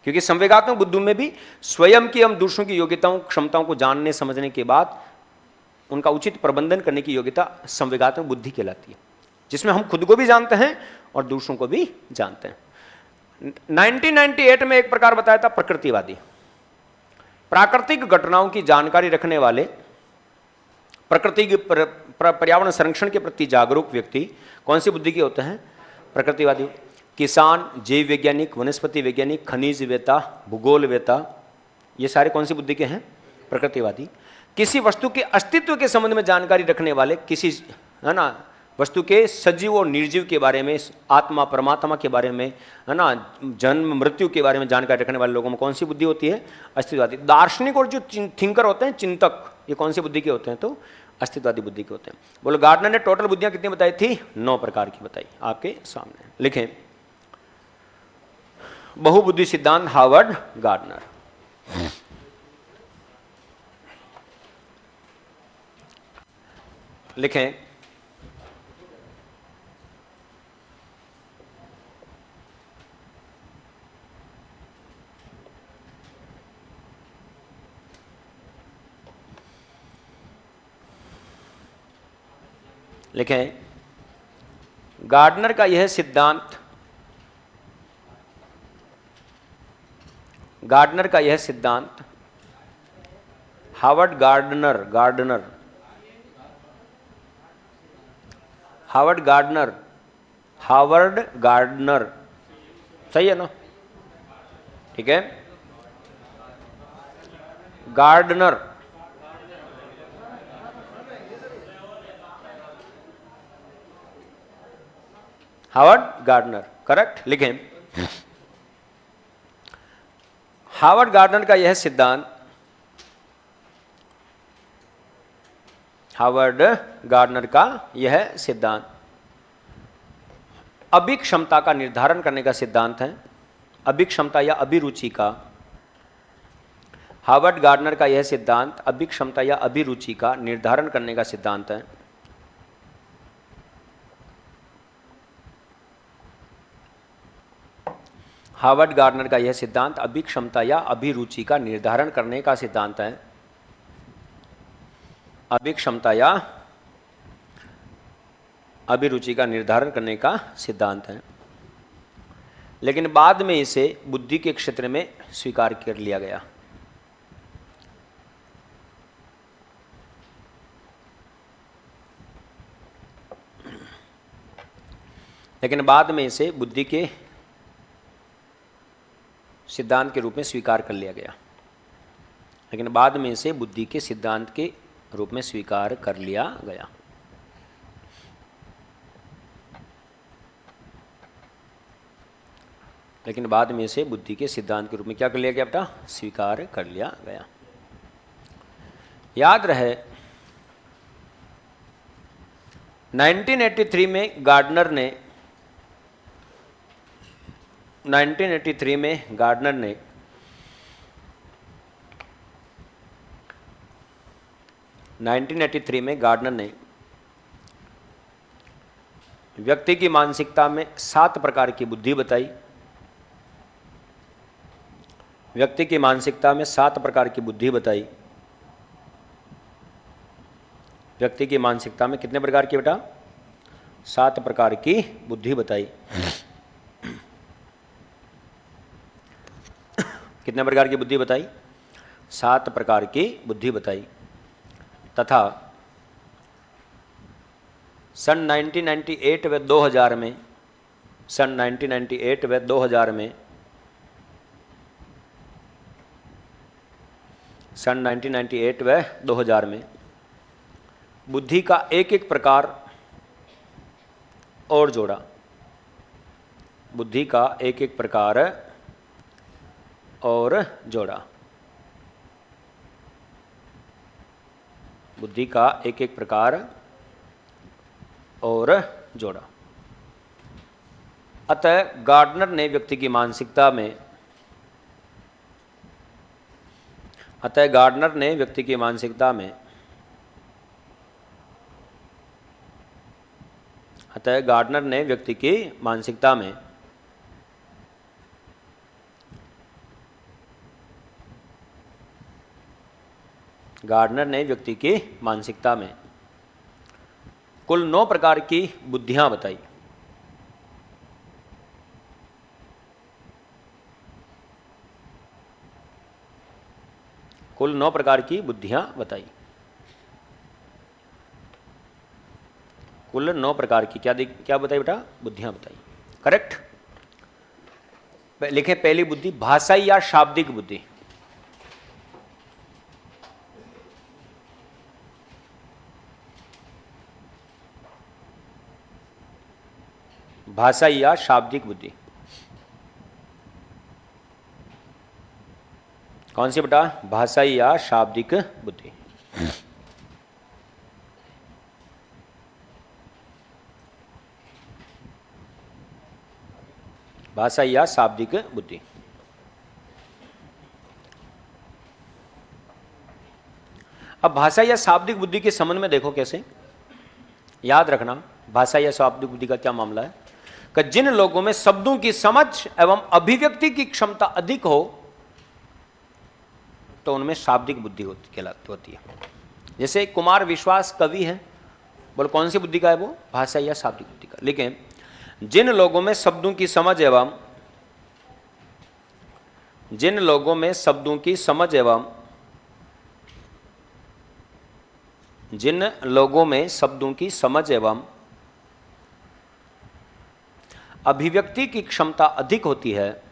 क्योंकि संवेगात्मक बुद्धि में भी स्वयं की, हम दूसरों की योग्यताओं, क्षमताओं को जानने समझने के बाद उनका उचित प्रबंधन करने की योग्यता संवेगात्मक बुद्धि कहलाती है, जिसमें हम खुद को भी जानते हैं और दूसरों को भी जानते हैं। 1998 में एक प्रकार बताया था प्रकृतिवादी। प्राकृतिक घटनाओं की जानकारी रखने वाले, प्रकृति के पर्यावरण संरक्षण के प्रति जागरूक व्यक्ति कौन सी बुद्धि के होते हैं? प्रकृतिवादी। किसान, जैव वैज्ञानिक, वनस्पति वैज्ञानिक, खनिजवेता, भूगोलवेता, ये सारे कौन सी बुद्धि के हैं? प्रकृतिवादी। किसी वस्तु के अस्तित्व के संबंध में जानकारी रखने वाले, किसी, है ना, वस्तु के सजीव और निर्जीव के बारे में, आत्मा परमात्मा के बारे में, है ना, जन्म मृत्यु के बारे में जानकारी रखने वाले लोगों में कौन सी बुद्धि होती है? अस्तित्ववादी। दार्शनिक और जो थिंकर होते हैं, चिंतक, ये कौन सी बुद्धि के होते हैं? तो अस्तित्ववादी बुद्धि के होते हैं। बोलो, गार्डनर ने टोटल बुद्धियां कितनी बताई थी? 9 प्रकार की बताई। आपके सामने लिखें, बहुबुद्धि सिद्धांत हार्वर्ड गार्डनर। लिखें, लिखें, गार्डनर का यह सिद्धांत, गार्डनर का यह सिद्धांत हार्वर्ड गार्डनर, हार्वर्ड गार्डनर, सही है ना? ठीक है, गार्डनर, हार्वर्ड गार्डनर, करेक्ट। लिखें, हार्वर्ड गार्डनर का यह सिद्धांत, हार्वर्ड गार्डनर का यह सिद्धांत अभिक्षमता का निर्धारण करने का सिद्धांत है। अभिक्षमता या अभिरुचि का, हार्वर्ड गार्डनर का यह सिद्धांत अभिक्षमता या अभिरुचि का निर्धारण करने का सिद्धांत है। हार्वर्ड गार्डनर का यह सिद्धांत अभिक्षमता या अभिरुचि का निर्धारण करने का सिद्धांत है। अभिक्षमता या अभिरुचि का निर्धारण करने का सिद्धांत है, लेकिन बाद में इसे बुद्धि के क्षेत्र में स्वीकार कर लिया गया। लेकिन बाद में इसे बुद्धि के सिद्धांत के रूप में स्वीकार कर लिया गया। लेकिन बाद में इसे बुद्धि के सिद्धांत के रूप में स्वीकार कर लिया गया। लेकिन बाद में इसे बुद्धि के सिद्धांत के रूप में क्या कर लिया गया बेटा? स्वीकार कर लिया गया। याद रहे 1983 में गार्डनर ने 1983 में गार्डनर ने व्यक्ति की मानसिकता में 7 प्रकार की बुद्धि बताई। व्यक्ति की मानसिकता में 7 प्रकार की बुद्धि बताई। व्यक्ति की मानसिकता में कितने प्रकार की बेटा? 7 प्रकार की बुद्धि बताई। कितने प्रकार की बुद्धि बताई? 7 प्रकार की बुद्धि बताई। तथा सन 1998 व 2000 में, सन 1998 व 2000 में, सन 1998 व 2000 में बुद्धि का एक एक प्रकार और जोड़ा, बुद्धि का एक एक प्रकार और जोड़ा, बुद्धि का एक एक प्रकार और जोड़ा। अतः गार्डनर ने व्यक्ति की मानसिकता में अतः गार्डनर ने व्यक्ति की मानसिकता में अतः गार्डनर ने व्यक्ति की मानसिकता में गार्डनर ने व्यक्ति की मानसिकता में कुल 9 प्रकार की बुद्धियां बताई। कुल 9 प्रकार की बुद्धियां बताई। कुल 9 प्रकार की क्या बताई बेटा? बुद्धियां बताई। करेक्ट। लिखें पहली बुद्धि भाषाई या शाब्दिक बुद्धि। भाषाई या शाब्दिक बुद्धि कौन सी बेटा? भाषाई या शाब्दिक बुद्धि। भाषा या शाब्दिक बुद्धि। अब भाषा या शाब्दिक बुद्धि के संबंध में देखो कैसे, याद रखना भाषा या शाब्दिक बुद्धि का क्या मामला है कि जिन लोगों में शब्दों की समझ एवं अभिव्यक्ति की क्षमता अधिक हो तो उनमें शाब्दिक बुद्धि होती है। जैसे कुमार विश्वास कवि है, बोल कौन सी बुद्धि का है वो? भाषा या शाब्दिक बुद्धि का। लेकिन जिन लोगों में शब्दों की समझ एवं जिन लोगों में शब्दों की समझ एवं जिन लोगों में शब्दों की समझ एवं अभिव्यक्ति की क्षमता अधिक होती है,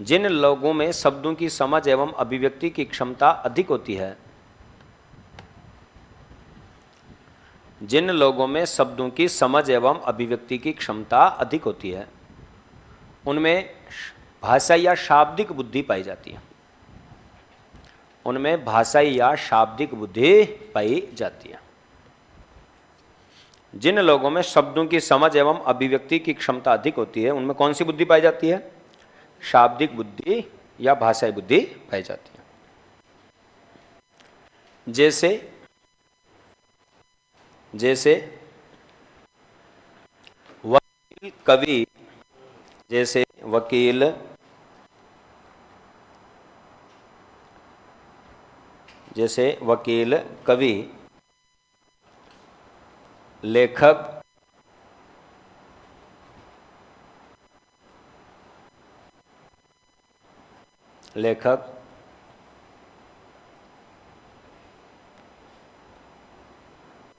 जिन लोगों में शब्दों की समझ एवं अभिव्यक्ति की क्षमता अधिक होती है, जिन लोगों में शब्दों की समझ एवं अभिव्यक्ति की क्षमता अधिक होती है उनमें भाषा या शाब्दिक बुद्धि पाई जाती है। उनमें भाषा या शाब्दिक बुद्धि पाई जाती है। जिन लोगों में शब्दों की समझ एवं अभिव्यक्ति की क्षमता अधिक होती है उनमें कौन सी बुद्धि पाई जाती है? शाब्दिक बुद्धि या भाषाई बुद्धि पाई जाती है। जैसे वकील कवि, जैसे वकील कवि लेखक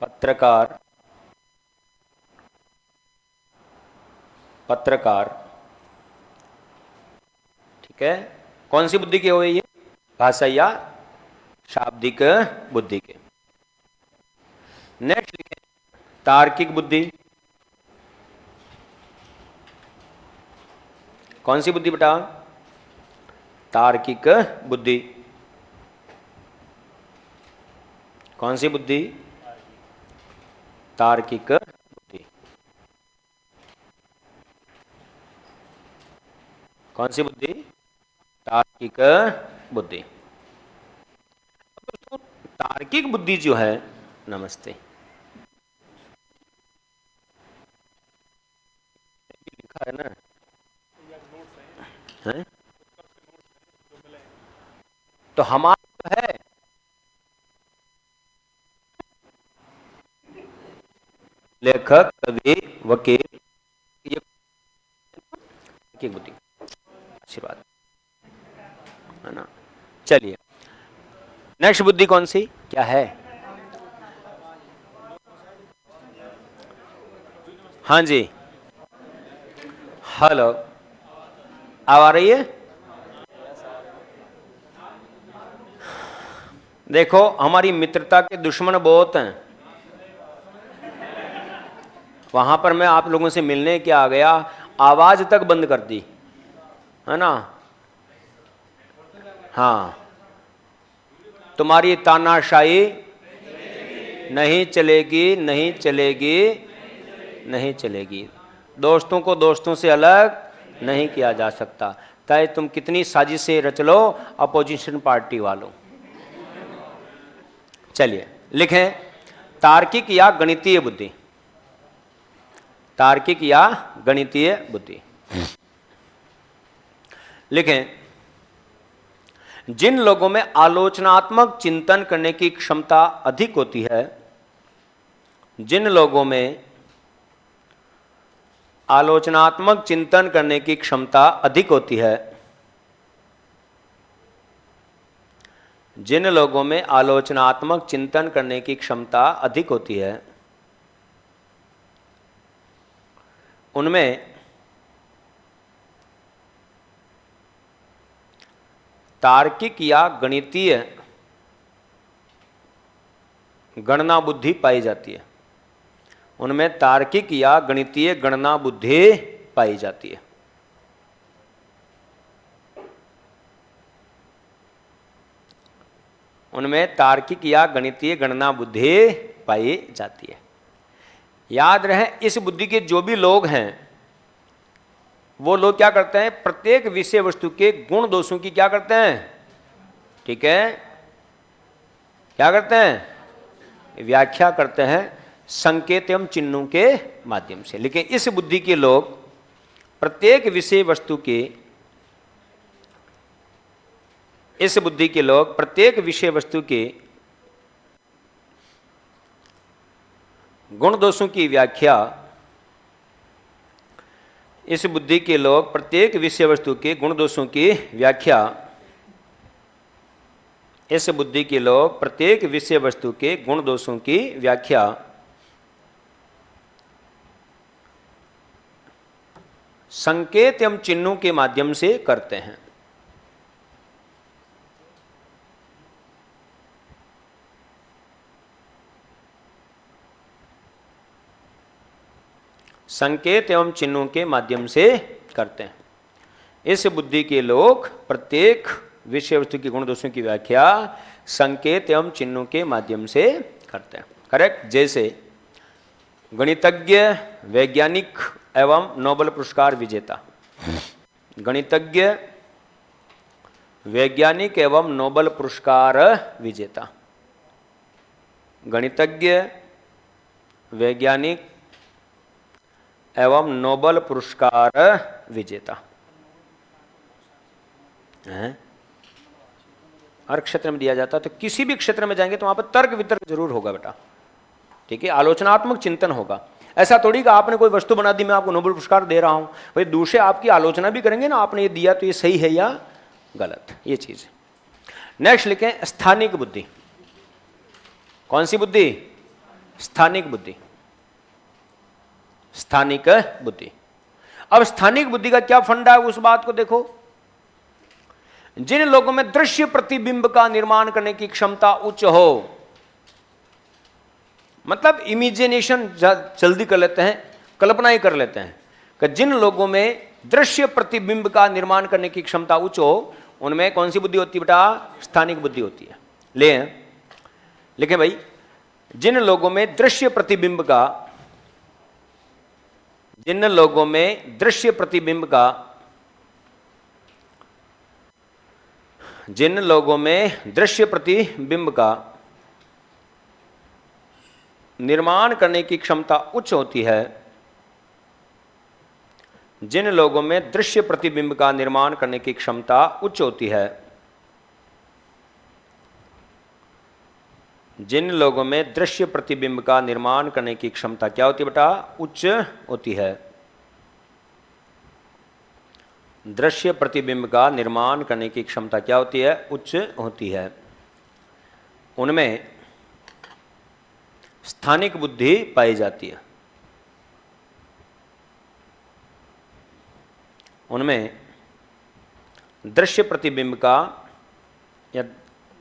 पत्रकार ठीक है, कौन सी बुद्धि के हुए ये? भाषा या शाब्दिक बुद्धि के। नेक्स्ट लिखें तार्किक बुद्धि। कौन सी बुद्धि बेटा? तार्किक बुद्धि। कौन सी बुद्धि? तार्किक बुद्धि। कौन सी बुद्धि? तार्किक बुद्धि। दोस्तों तार्किक बुद्धि जो है, नमस्ते, लिखा है ना है? तो हमारा है लेखक कवि वकील, ये तार्किक बुद्धि। अच्छी बात है ना। चलिए नेक्स्ट बुद्धि कौन सी क्या है? हाँ जी, हेलो, आ रही है? देखो हमारी मित्रता के दुश्मन बहुत हैं। वहां पर मैं आप लोगों से मिलने क्या आ गया, आवाज तक बंद कर दी, है ना। हाँ, तुम्हारी तानाशाही नहीं चलेगी, नहीं चलेगी, नहीं चलेगी। दोस्तों को दोस्तों से अलग नहीं किया जा सकता, चाहे तुम कितनी साजिशें रच लो अपोजिशन पार्टी वालों। चलिए लिखें, तार्किक या गणितीय बुद्धि। तार्किक या गणितीय बुद्धि लिखें, जिन लोगों में आलोचनात्मक चिंतन करने की क्षमता अधिक होती है, जिन लोगों में आलोचनात्मक चिंतन करने की क्षमता अधिक होती है, जिन लोगों में आलोचनात्मक चिंतन करने की क्षमता अधिक होती है, उनमें तार्किक या गणितीय गणना बुद्धि पाई जाती है। उनमें तार्किक या गणितीय गणना बुद्धि पाई जाती है। उनमें तार्किक या गणितीय गणना बुद्धि पाई जाती है। याद रहे, इस बुद्धि के जो भी लोग हैं वो लोग क्या करते हैं, प्रत्येक विषय वस्तु के गुण दोषों की क्या करते हैं, ठीक है, क्या करते हैं, व्याख्या करते हैं संकेत एवं चिन्हों के माध्यम से। लेकिन इस बुद्धि के लोग प्रत्येक विषय वस्तु के, इस बुद्धि के लोग प्रत्येक विषय वस्तु के गुण दोषों की व्याख्या, इस बुद्धि के लोग प्रत्येक विषय वस्तु के गुण दोषों की व्याख्या, इस बुद्धि के लोग प्रत्येक विषय वस्तु के गुण दोषों की व्याख्या संकेत एवं चिन्हों के माध्यम से करते हैं। संकेत एवं चिन्हों के माध्यम से करते हैं। इस बुद्धि के लोग प्रत्येक विषय वस्तु के गुण दोषों की व्याख्या संकेत एवं चिन्हों के माध्यम से करते हैं। करेक्ट। जैसे गणितज्ञ, वैज्ञानिक एवं नोबेल पुरस्कार विजेता, गणितज्ञ, वैज्ञानिक एवं नोबेल पुरस्कार विजेता, गणितज्ञ, वैज्ञानिक एवं नोबेल पुरस्कार विजेता है। हर क्षेत्र में दिया जाता है, तो किसी भी क्षेत्र में जाएंगे तो वहां पर तर्क वितर्क जरूर होगा बेटा, ठीक है, आलोचनात्मक चिंतन होगा। ऐसा थोड़ी कि आपने कोई वस्तु बना दी, मैं आपको नोबेल पुरस्कार दे रहा हूं, भाई दूसरे आपकी आलोचना भी करेंगे ना, आपने ये दिया तो ये सही है या गलत, ये चीज। नेक्स्ट लिखें, स्थानिक बुद्धि। कौन सी बुद्धि? स्थानिक बुद्धि। स्थानिक बुद्धि। अब स्थानिक बुद्धि का क्या फंडा है, उस बात को देखो। जिन लोगों में दृश्य प्रतिबिंब का निर्माण करने की क्षमता उच्च हो, मतलब इमेजिनेशन जल्दी कर लेते हैं, कल्पना ही कर लेते हैं, कि जिन लोगों में दृश्य प्रतिबिंब का निर्माण करने की क्षमता उच्च हो, उनमें कौन सी बुद्धि होती है बेटा? स्थानिक बुद्धि होती है। लिखें भाई, जिन लोगों में दृश्य प्रतिबिंब का, जिन लोगों में दृश्य प्रतिबिंब का, जिन लोगों में दृश्य प्रतिबिंब का निर्माण करने की क्षमता उच्च होती है, जिन लोगों में दृश्य प्रतिबिंब का निर्माण करने की क्षमता उच्च होती है, जिन लोगों में दृश्य प्रतिबिंब का निर्माण करने की क्षमता क्या होती है बेटा? उच्च होती है। दृश्य प्रतिबिंब का निर्माण करने की क्षमता क्या होती है? उच्च होती है। उनमें स्थानिक बुद्धि पाई जाती है। उनमें दृश्य प्रतिबिंब का या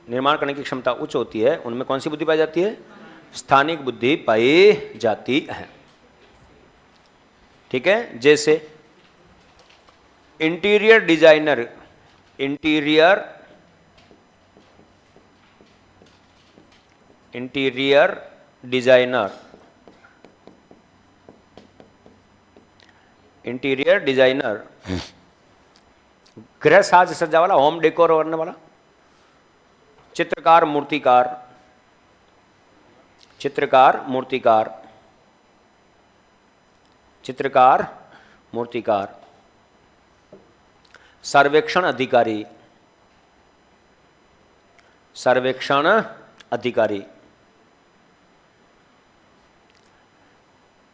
निर्माण करने की क्षमता उच्च होती है, उनमें कौन सी बुद्धि पाई जाती है? स्थानिक बुद्धि पाई जाती है। ठीक है, जैसे interior designer, interior designer, interior designer, गृह साज सज्जा वाला, होम डेकोर करने वाला, चित्रकार मूर्तिकार, चित्रकार मूर्तिकार, चित्रकार मूर्तिकार, सर्वेक्षण अधिकारी, सर्वेक्षण अधिकारी,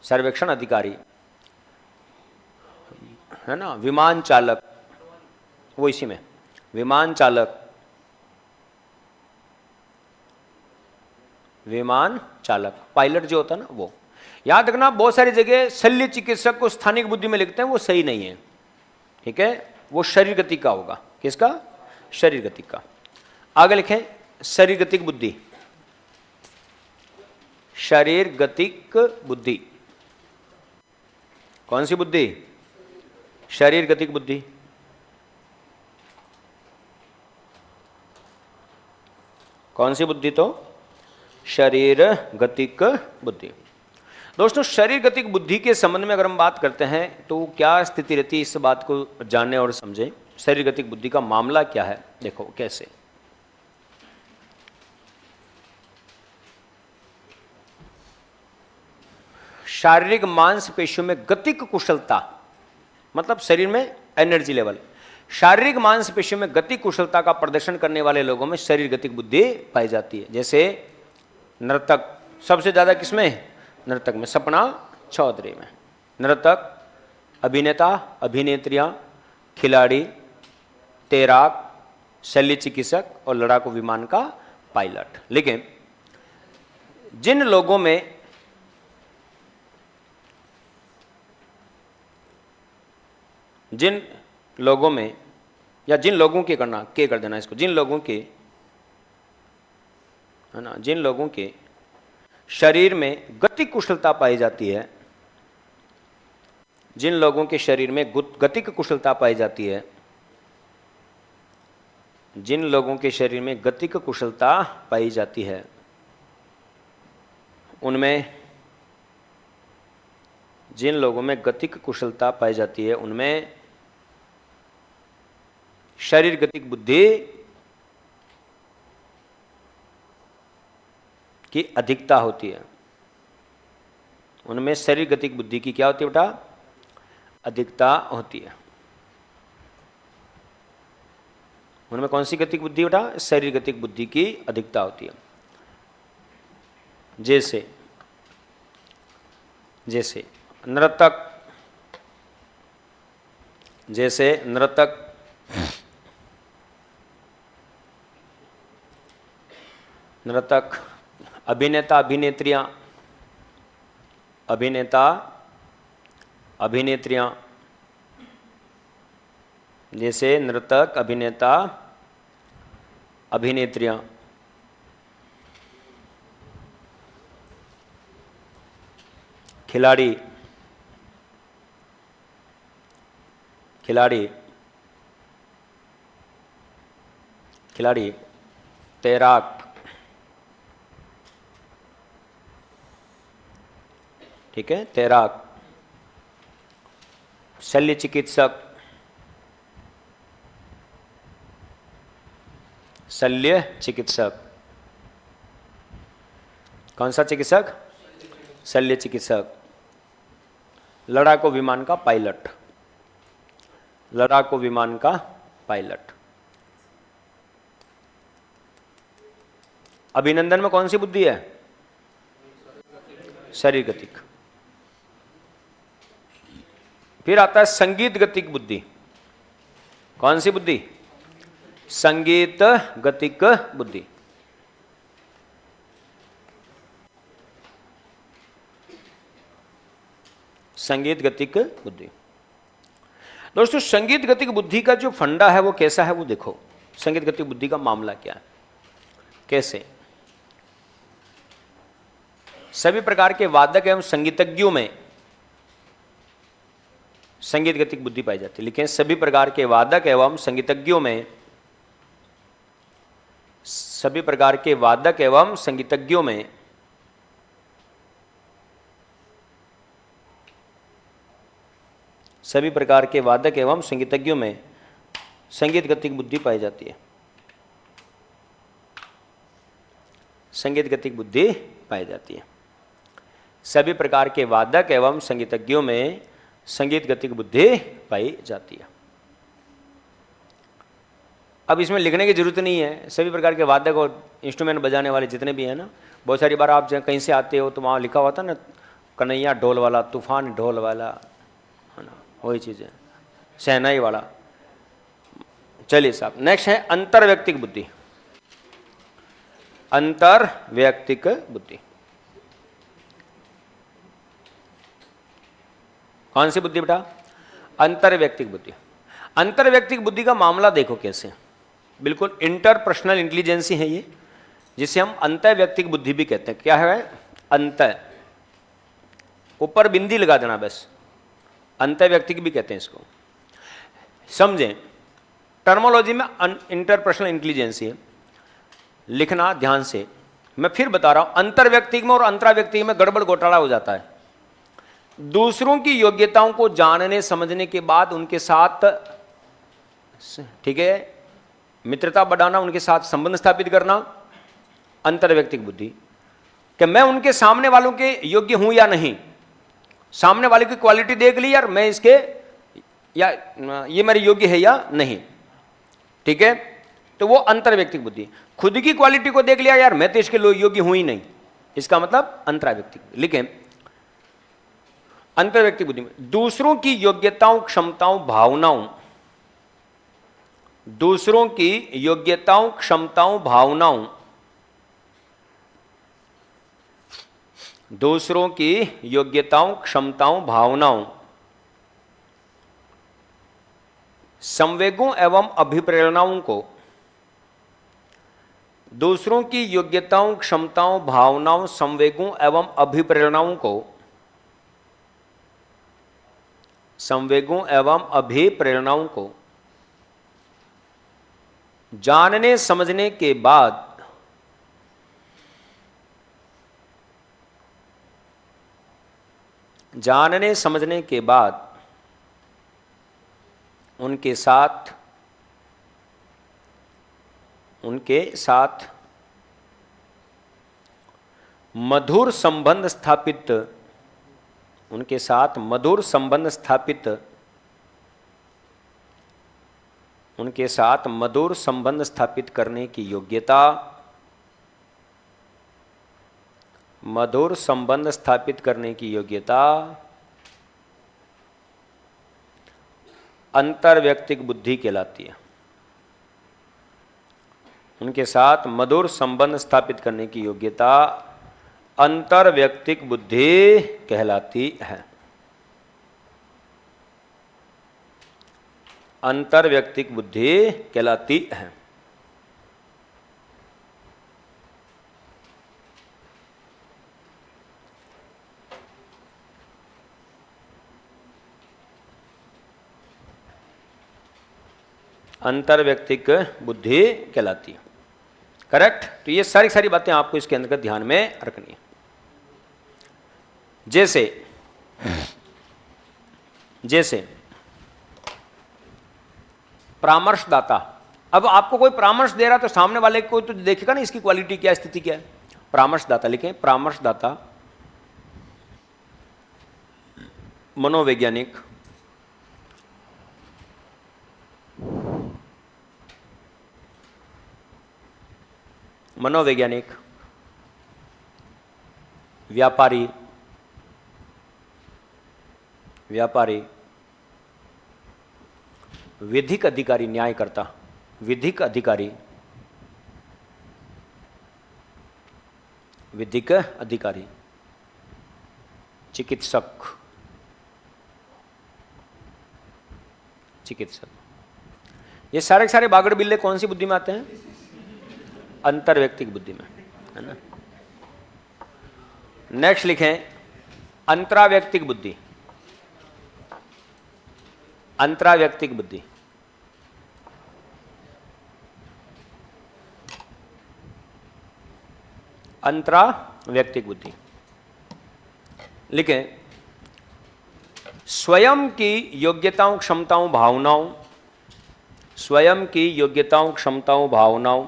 सर्वेक्षण अधिकारी है ना, विमान चालक, वो इसी में विमान चालक, विमान चालक, पायलट जो होता है ना वो। याद रखना, बहुत सारी जगह शल्य चिकित्सक को स्थानिक बुद्धि में लिखते हैं, वो सही नहीं है। ठीक है, वो शरीर गति का होगा। किसका? शरीर गति का। आगे लिखें शरीर गतिक बुद्धि, शरीर गतिक बुद्धि। कौन सी बुद्धि? शरीर गतिक बुद्धि। कौन सी बुद्धि? तो शरीर गतिक बुद्धि। दोस्तों, शरीर गतिक बुद्धि के संबंध में अगर हम बात करते हैं तो क्या स्थिति रहती है, इस बात को जाने और समझें। शरीर गतिक बुद्धि का मामला क्या है, देखो कैसे। शारीरिक मांसपेशियों में गतिक कुशलता, मतलब शरीर में एनर्जी लेवल। शारीरिक मांसपेशियों में गति कुशलता का प्रदर्शन करने वाले लोगों में शरीर गतिक बुद्धि पाई जाती है। जैसे नर्तक, सबसे ज्यादा किसमें? नर्तक में। सपना चौधरी में। नर्तक, अभिनेता, अभिनेत्रियां, खिलाड़ी, तैराक, शल्य चिकित्सक और लड़ाकू विमान का पायलट। लेकिन जिन लोगों में या जिन लोगों के करना के कर देना इसको, जिन लोगों के है ना, जिन लोगों के शरीर में गति कुशलता पाई जाती है, जिन लोगों के शरीर में गतिक कुशलता पाई जाती है, जिन लोगों के शरीर में गतिक कुशलता पाई जाती है, उनमें, जिन लोगों में गतिक कुशलता पाई जाती है उनमें शरीर गतिक बुद्धि की अधिकता होती है। उनमें शरीर गतिक बुद्धि की क्या होती है बेटा? अधिकता होती है। उनमें कौन सी गतिक बुद्धि बेटा? शरीर गतिक बुद्धि की अधिकता होती है। जैसे नर्तक, जैसे नर्तक, नर्तक, अभिनेता, अभिनेत्रियां, अभिनेता, अभिनेत्रियां, जैसे नर्तक, अभिनेता, अभिनेत्रियां, खिलाड़ी, खिलाड़ी, खिलाड़ी, तैराक, ठीक है, तैराक, शल्य चिकित्सक, शल्य चिकित्सक, कौन सा चिकित्सक? शल्य चिकित्सक, लड़ाकू विमान का पायलट, लड़ाकू विमान का पायलट। अभिनंदन में कौन सी बुद्धि है? शरीर गतिक। फिर आता है संगीत गतिक बुद्धि। कौन सी बुद्धि? संगीत गतिक बुद्धि। संगीत गतिक बुद्धि। दोस्तों, संगीत गतिक बुद्धि का जो फंडा है वो कैसा है वो देखो। संगीत गतिक बुद्धि का मामला क्या है? कैसे? सभी प्रकार के वादक एवं संगीतज्ञों में संगीत गतिक बुद्धि पाई जाती है। लेकिन सभी प्रकार के वादक एवं संगीतज्ञों में, सभी प्रकार के वादक एवं संगीतज्ञों में सभी प्रकार के वादक एवं संगीतज्ञों में संगीत गतिक बुद्धि पाई जाती है। संगीत गतिक बुद्धि पाई जाती है। सभी प्रकार के वादक एवं संगीतज्ञों में संगीत गतिक बुद्धि पाई जाती है। अब इसमें लिखने की जरूरत नहीं है। सभी प्रकार के वादक और इंस्ट्रूमेंट बजाने वाले जितने भी हैं ना, बहुत सारी बार आप कहीं से आते हो तो वहाँ लिखा हुआ था ना, कन्हैया ढोल वाला, तूफान ढोल वाला, है ना, वही चीज़ें, शहनाई वाला। चलिए साहब, नेक्स्ट है अंतर्वैयक्तिक बुद्धि। अंतर्वैयक्तिक बुद्धि कौन सी बुद्धि बेटा? अंतर्वैयक्तिक बुद्धि। अंतर्वैयक्तिक बुद्धि का मामला देखो कैसे, बिल्कुल इंटरपर्सनल इंटेलिजेंसी है ये, जिसे हम अंतर्वैयक्तिक बुद्धि भी कहते हैं। क्या है? अंतर, ऊपर बिंदी लगा देना बस, अंतर्वैयक्तिक भी कहते हैं इसको। समझें, टर्मोलॉजी में इंटरपर्सनल इंटेलिजेंसी है, लिखना ध्यान से। मैं फिर बता रहा हूं, अंतर्वैयक्तिक में और अंतरावैयक्तिक में गड़बड़ घोटाला हो जाता है। दूसरों की योग्यताओं को जानने समझने के बाद उनके साथ, ठीक है, मित्रता बढ़ाना, उनके साथ संबंध स्थापित करना, अंतर्वैयक्तिक बुद्धि। कि मैं उनके सामने वालों के योग्य हूं या नहीं, सामने वाले की क्वालिटी देख ली यार, मैं इसके या ये मेरे योग्य है या नहीं, ठीक है, तो वो अंतर्वैयक्तिक बुद्धि। खुद की क्वालिटी को देख लिया यार, मैं तो इसके योग्य हूं ही नहीं, इसका मतलब अंतर्वैयक्तिक। लेकिन अंतर्वैयक्तिक बुद्धि में दूसरों की योग्यताओं, क्षमताओं, भावनाओं, दूसरों की योग्यताओं, क्षमताओं, भावनाओं, दूसरों की योग्यताओं, क्षमताओं, भावनाओं, संवेगों एवं अभिप्रेरणाओं को, दूसरों की योग्यताओं, क्षमताओं, भावनाओं, संवेगों एवं अभिप्रेरणाओं को, संवेगों एवं अभिप्रेरणाओं को जानने समझने के बाद उनके साथ मधुर संबंध स्थापित, उनके साथ मधुर संबंध स्थापित, उनके साथ मधुर संबंध स्थापित करने की योग्यता, मधुर संबंध स्थापित करने की योग्यता अंतर्वैयक्तिक बुद्धि कहलाती है। उनके साथ मधुर संबंध स्थापित करने की योग्यता अंतर्वैयक्तिक बुद्धि कहलाती है। अंतर्वैयक्तिक बुद्धि कहलाती है। अंतर्वैयक्तिक बुद्धि कहलाती है। करेक्ट? तो ये सारी बातें आपको इसके अंदर ध्यान में रखनी है। जैसे परामर्शदाता, अब आपको कोई परामर्श दे रहा तो सामने वाले को तो देखेगा ना इसकी क्वालिटी क्या, स्थिति क्या है। परामर्शदाता लिखें, परामर्शदाता, मनोवैज्ञानिक, मनोवैज्ञानिक, व्यापारी, विधिक अधिकारी, न्यायकर्ता, विधिक अधिकारी, विधिक अधिकारी, चिकित्सक, ये सारे बागड़ बिल्ले कौन सी बुद्धि में आते हैं? अंतर्व्यक्तिक बुद्धि में, है ना। नेक्स्ट लिखें अंतराव्यक्तिक बुद्धि। अंतराव्यक्तिक बुद्धि, अंतराव्यक्तिक बुद्धि लिखें स्वयं की योग्यताओं, क्षमताओं, भावनाओं, स्वयं की योग्यताओं, क्षमताओं, भावनाओं,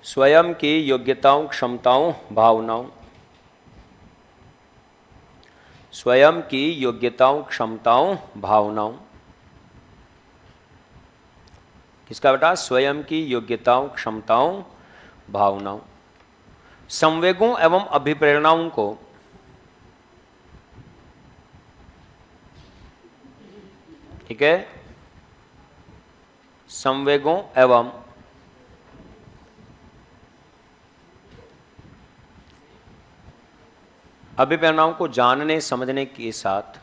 स्वयं की योग्यताओं, क्षमताओं, भावनाओं, स्वयं की योग्यताओं, क्षमताओं, भावनाओं, किसका बेटा? स्वयं की योग्यताओं, क्षमताओं, भावनाओं, संवेगों एवं अभिप्रेरणाओं को ठीक है, संवेगों एवं अभिप्रेरणाओं को जानने समझने के साथ,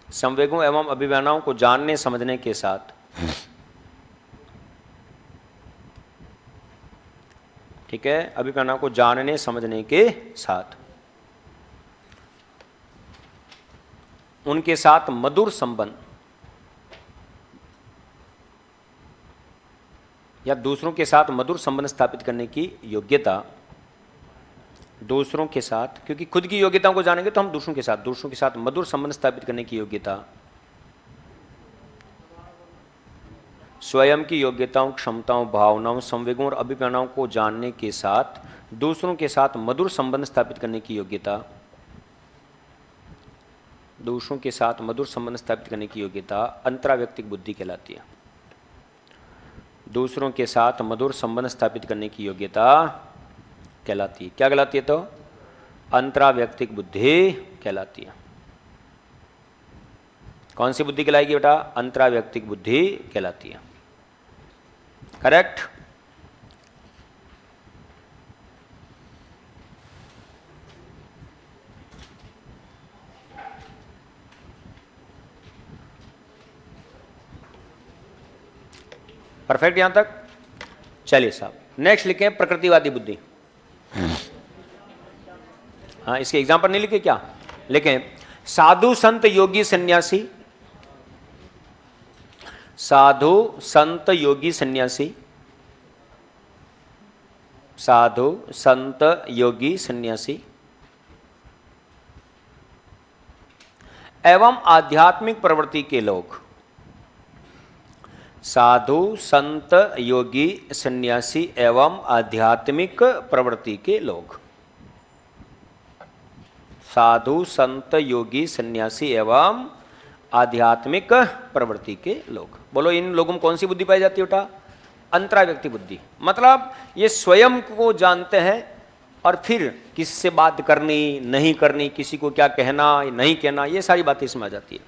संवेगों एवं अभिप्रेरणाओं को जानने समझने के साथ, ठीक है, अभिप्रेरणाओं को जानने समझने के साथ उनके साथ मधुर संबंध या दूसरों के साथ मधुर संबंध स्थापित करने की योग्यता, दूसरों के साथ, क्योंकि खुद की योग्यताओं को जानेंगे तो हम दूसरों के साथ मधुर संबंध स्थापित करने की योग्यता, स्वयं की योग्यताओं, क्षमताओं, भावनाओं, संवेगों और अभिप्रेरणाओं को जानने के साथ दूसरों के साथ मधुर संबंध स्थापित करने की योग्यता, दूसरों के साथ मधुर संबंध स्थापित करने की योग्यता अंतराव्यक्तिक बुद्धि कहलाती है। दूसरों के साथ मधुर संबंध स्थापित करने की योग्यता कहलाती है, क्या कहलाती है? तो अंतराव्यक्तिक बुद्धि कहलाती है। कौन सी बुद्धि कहलाएगी बेटा? अंतराव्यक्तिक बुद्धि कहलाती है। करेक्ट। परफेक्ट यहां तक? चलिए साहब, नेक्स्ट लिखें प्रकृतिवादी बुद्धि। हाँ, इसके एग्जाम्पल नहीं लिखे क्या? लिखें साधु संत योगी सन्यासी, साधु संत योगी सन्यासी, साधु संत योगी सन्यासी एवं आध्यात्मिक प्रवृत्ति के लोग, साधु संत योगी सन्यासी एवं आध्यात्मिक प्रवृत्ति के लोग, साधु संत योगी सन्यासी एवं आध्यात्मिक प्रवृत्ति के लोग। बोलो इन लोगों में कौन सी बुद्धि पाई जाती है बेटा? अंतराव्यक्ति बुद्धि। मतलब ये स्वयं को जानते हैं और फिर किससे बात करनी नहीं करनी, किसी को क्या कहना नहीं कहना, ये सारी बातें इसमें आ जाती है।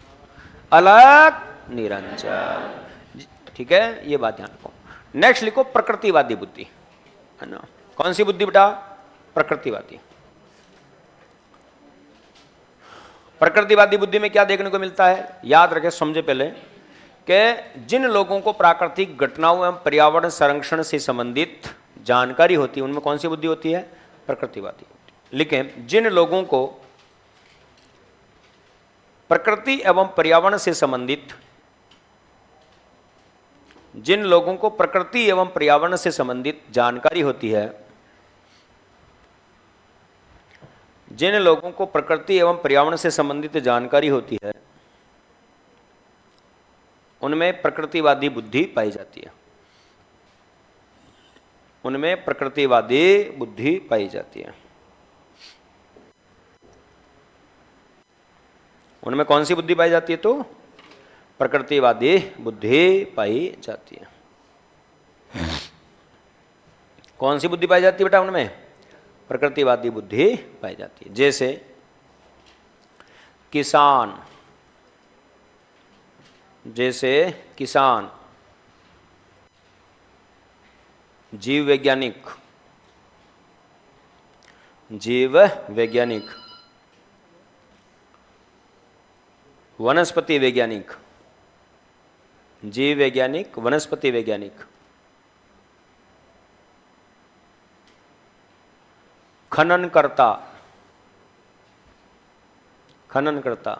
अलग निरंजन, ठीक है, ये बात ध्यान रखो। नेक्स्ट लिखो प्रकृतिवादी बुद्धि, है ना। कौन सी बुद्धि बेटा? प्रकृतिवादी। प्रकृतिवादी बुद्धि में क्या देखने को मिलता है? याद रखें, समझे पहले कि जिन लोगों को प्राकृतिक घटनाओं एवं पर्यावरण संरक्षण से संबंधित जानकारी होती है उनमें कौन सी बुद्धि होती है? प्रकृतिवादी। लिखें जिन लोगों को प्रकृति एवं पर्यावरण से संबंधित, जिन लोगों को प्रकृति एवं पर्यावरण से संबंधित जानकारी होती है, जिन लोगों को प्रकृति एवं पर्यावरण से संबंधित जानकारी होती है उनमें प्रकृतिवादी बुद्धि पाई जाती है, उनमें प्रकृतिवादी बुद्धि पाई जाती है। उनमें कौन सी बुद्धि पाई जाती है? तो प्रकृतिवादी बुद्धि पाई जाती है। कौन सी बुद्धि पाई जाती है बेटा? उनमें प्रकृतिवादी बुद्धि पाई जाती है। जैसे किसान, जैसे किसान, जीव वैज्ञानिक, जीव वैज्ञानिक, वनस्पति वैज्ञानिक, जीव वैज्ञानिक, वनस्पति वैज्ञानिक, खननकर्ता, खननकर्ता,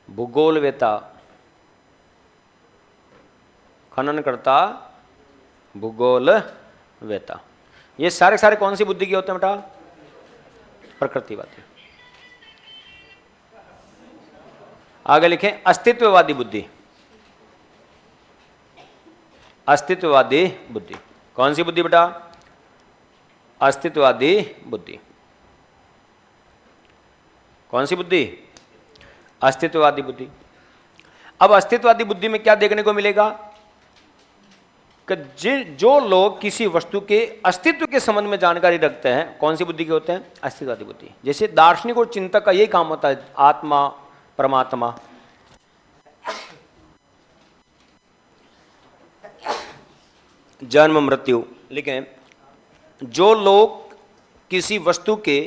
भूगोलवेता, खननकर्ता, भूगोलवेता। ये सारे सारे कौन सी बुद्धि के होते हैं बेटा? प्रकृतिवादी। आगे लिखें अस्तित्ववादी बुद्धि। अस्तित्ववादी बुद्धि कौन सी बुद्धि बेटा? अस्तित्ववादी बुद्धि। कौन सी बुद्धि? अस्तित्ववादी बुद्धि। अब अस्तित्ववादी बुद्धि में क्या देखने को मिलेगा कि जो लोग किसी वस्तु के अस्तित्व के संबंध में जानकारी रखते हैं, कौन सी बुद्धि के होते हैं? अस्तित्ववादी बुद्धि। जैसे दार्शनिक और चिंतक का यही काम होता है, आत्मा, परमात्मा, जन्म, मृत्यु। लेकिन जो लोग किसी वस्तु के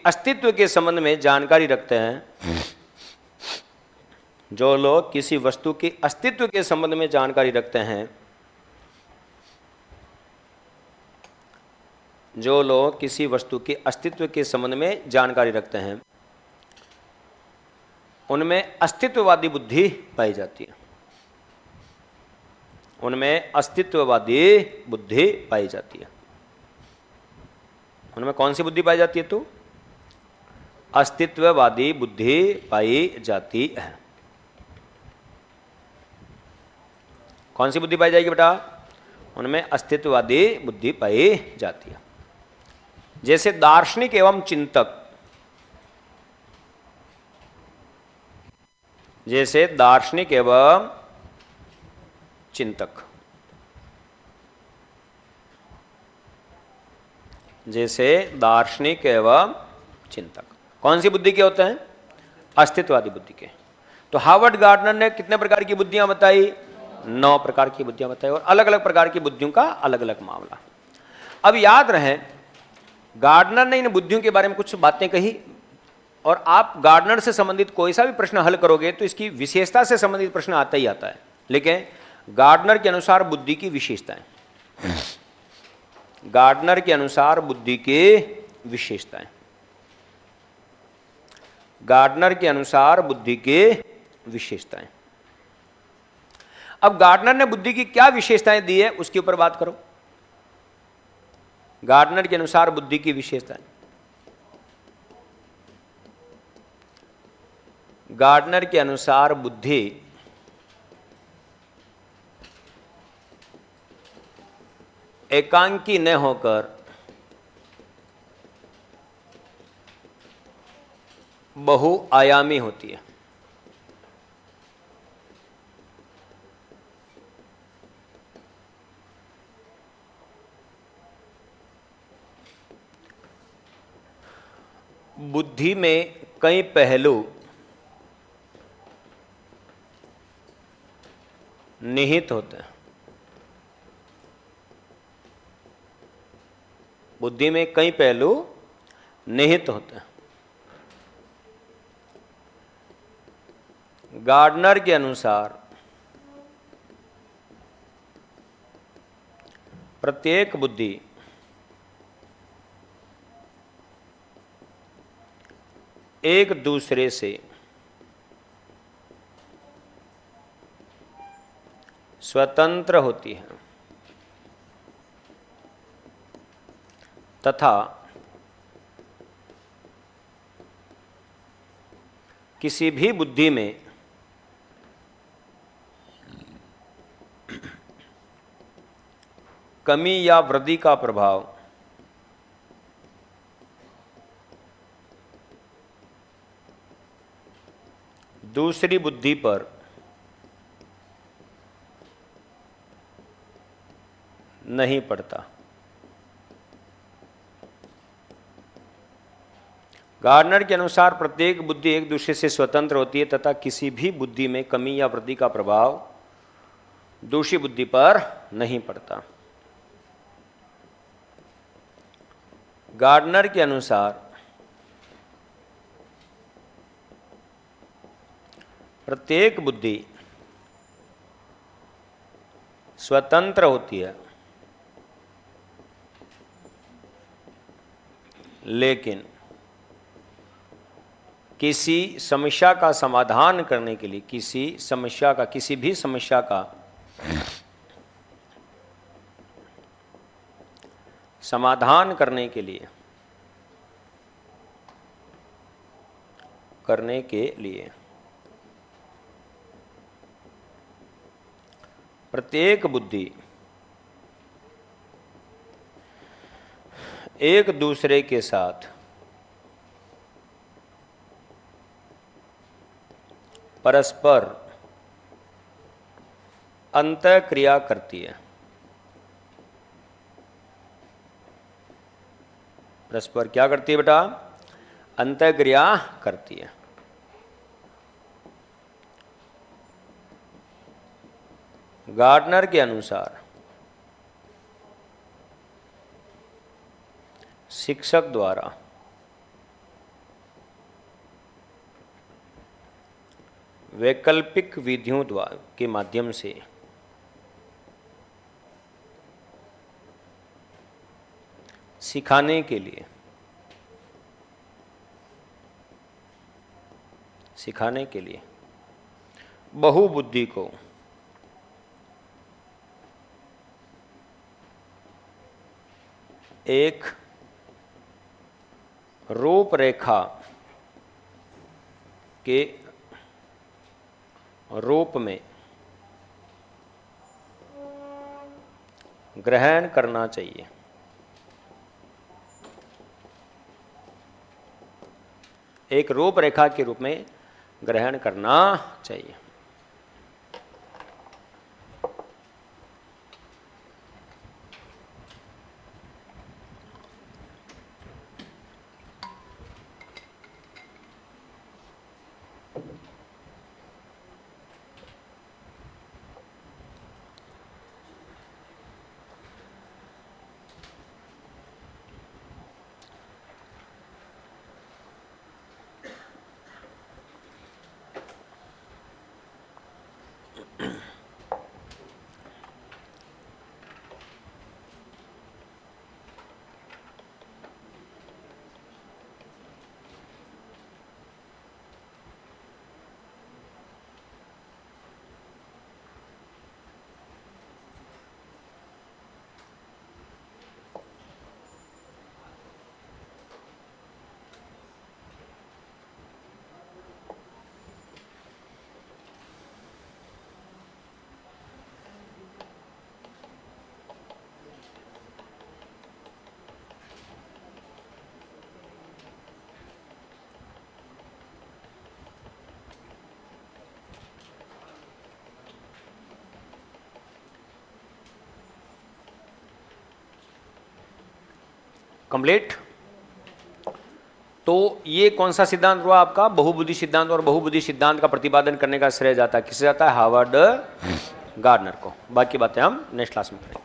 अस्तित्व के संबंध में जानकारी रखते हैं, जो लोग किसी वस्तु के अस्तित्व के संबंध में जानकारी रखते हैं, जो लोग किसी वस्तु के अस्तित्व के संबंध में जानकारी रखते हैं, उनमें अस्तित्ववादी बुद्धि पाई जाती है। उनमें अस्तित्ववादी बुद्धि पाई जाती है। उनमें कौन सी बुद्धि पाई जाती है? तो अस्तित्ववादी बुद्धि पाई जाती है। कौन सी बुद्धि पाई जाएगी बेटा? उनमें अस्तित्ववादी बुद्धि पाई जाती है। जैसे दार्शनिक एवं चिंतक, जैसे दार्शनिक एवं चिंतक, जैसे दार्शनिक एवं चिंतक कौन सी बुद्धि के होते हैं? अस्तित्ववादी बुद्धि के। तो हार्वर्ड गार्डनर ने कितने प्रकार की बुद्धियां बताई? 9 प्रकार की बुद्धियां बताई, और अलग अलग प्रकार की बुद्धियों का अलग अलग मामला। अब याद रहे, गार्डनर ने इन बुद्धियों के बारे में कुछ बातें कही, और आप गार्डनर से संबंधित कोई सा भी प्रश्न हल करोगे तो इसकी विशेषता से संबंधित प्रश्न आता ही आता है। लेकिन गार्डनर के अनुसार बुद्धि की विशेषताएं, गार्डनर के अनुसार बुद्धि की विशेषताएं, गार्डनर के अनुसार बुद्धि की विशेषताएं। अब गार्डनर ने बुद्धि की क्या विशेषताएं दी है उसके ऊपर बात करो। गार्डनर के अनुसार बुद्धि की विशेषताएं, गार्डनर के अनुसार बुद्धि एकांकी न होकर बहुआयामी होती है। बुद्धि में कई पहलू निहित होते हैं। बुद्धि में कई पहलू निहित होते हैं। गार्डनर के अनुसार प्रत्येक बुद्धि एक दूसरे से स्वतंत्र होती है तथा किसी भी बुद्धि में कमी या वृद्धि का प्रभाव दूसरी बुद्धि पर नहीं पड़ता। गार्डनर के अनुसार प्रत्येक बुद्धि एक दूसरे से स्वतंत्र होती है तथा किसी भी बुद्धि में कमी या वृद्धि का प्रभाव दूसरी बुद्धि पर नहीं पड़ता। गार्डनर के अनुसार प्रत्येक बुद्धि स्वतंत्र होती है, लेकिन किसी समस्या का समाधान करने के लिए, किसी भी समस्या का समाधान करने के लिए प्रत्येक बुद्धि एक दूसरे के साथ परस्पर अंतःक्रिया करती है। परस्पर क्या करती है बेटा? अंतःक्रिया करती है। गार्डनर के अनुसार शिक्षक द्वारा वैकल्पिक विधियों के माध्यम से सिखाने के लिए बहुबुद्धि को एक रूपरेखा के रूप में ग्रहण करना चाहिए। एक रूपरेखा के रूप में ग्रहण करना चाहिए। कंप्लीट। तो ये कौन सा सिद्धांत हुआ आपका? बहुबुद्धि सिद्धांत। और बहुबुद्धि सिद्धांत का प्रतिपादन करने का श्रेय जाता है किसे? जाता है हार्वर्ड गार्डनर को। बाकी बातें हम नेक्स्ट क्लास में करेंगे।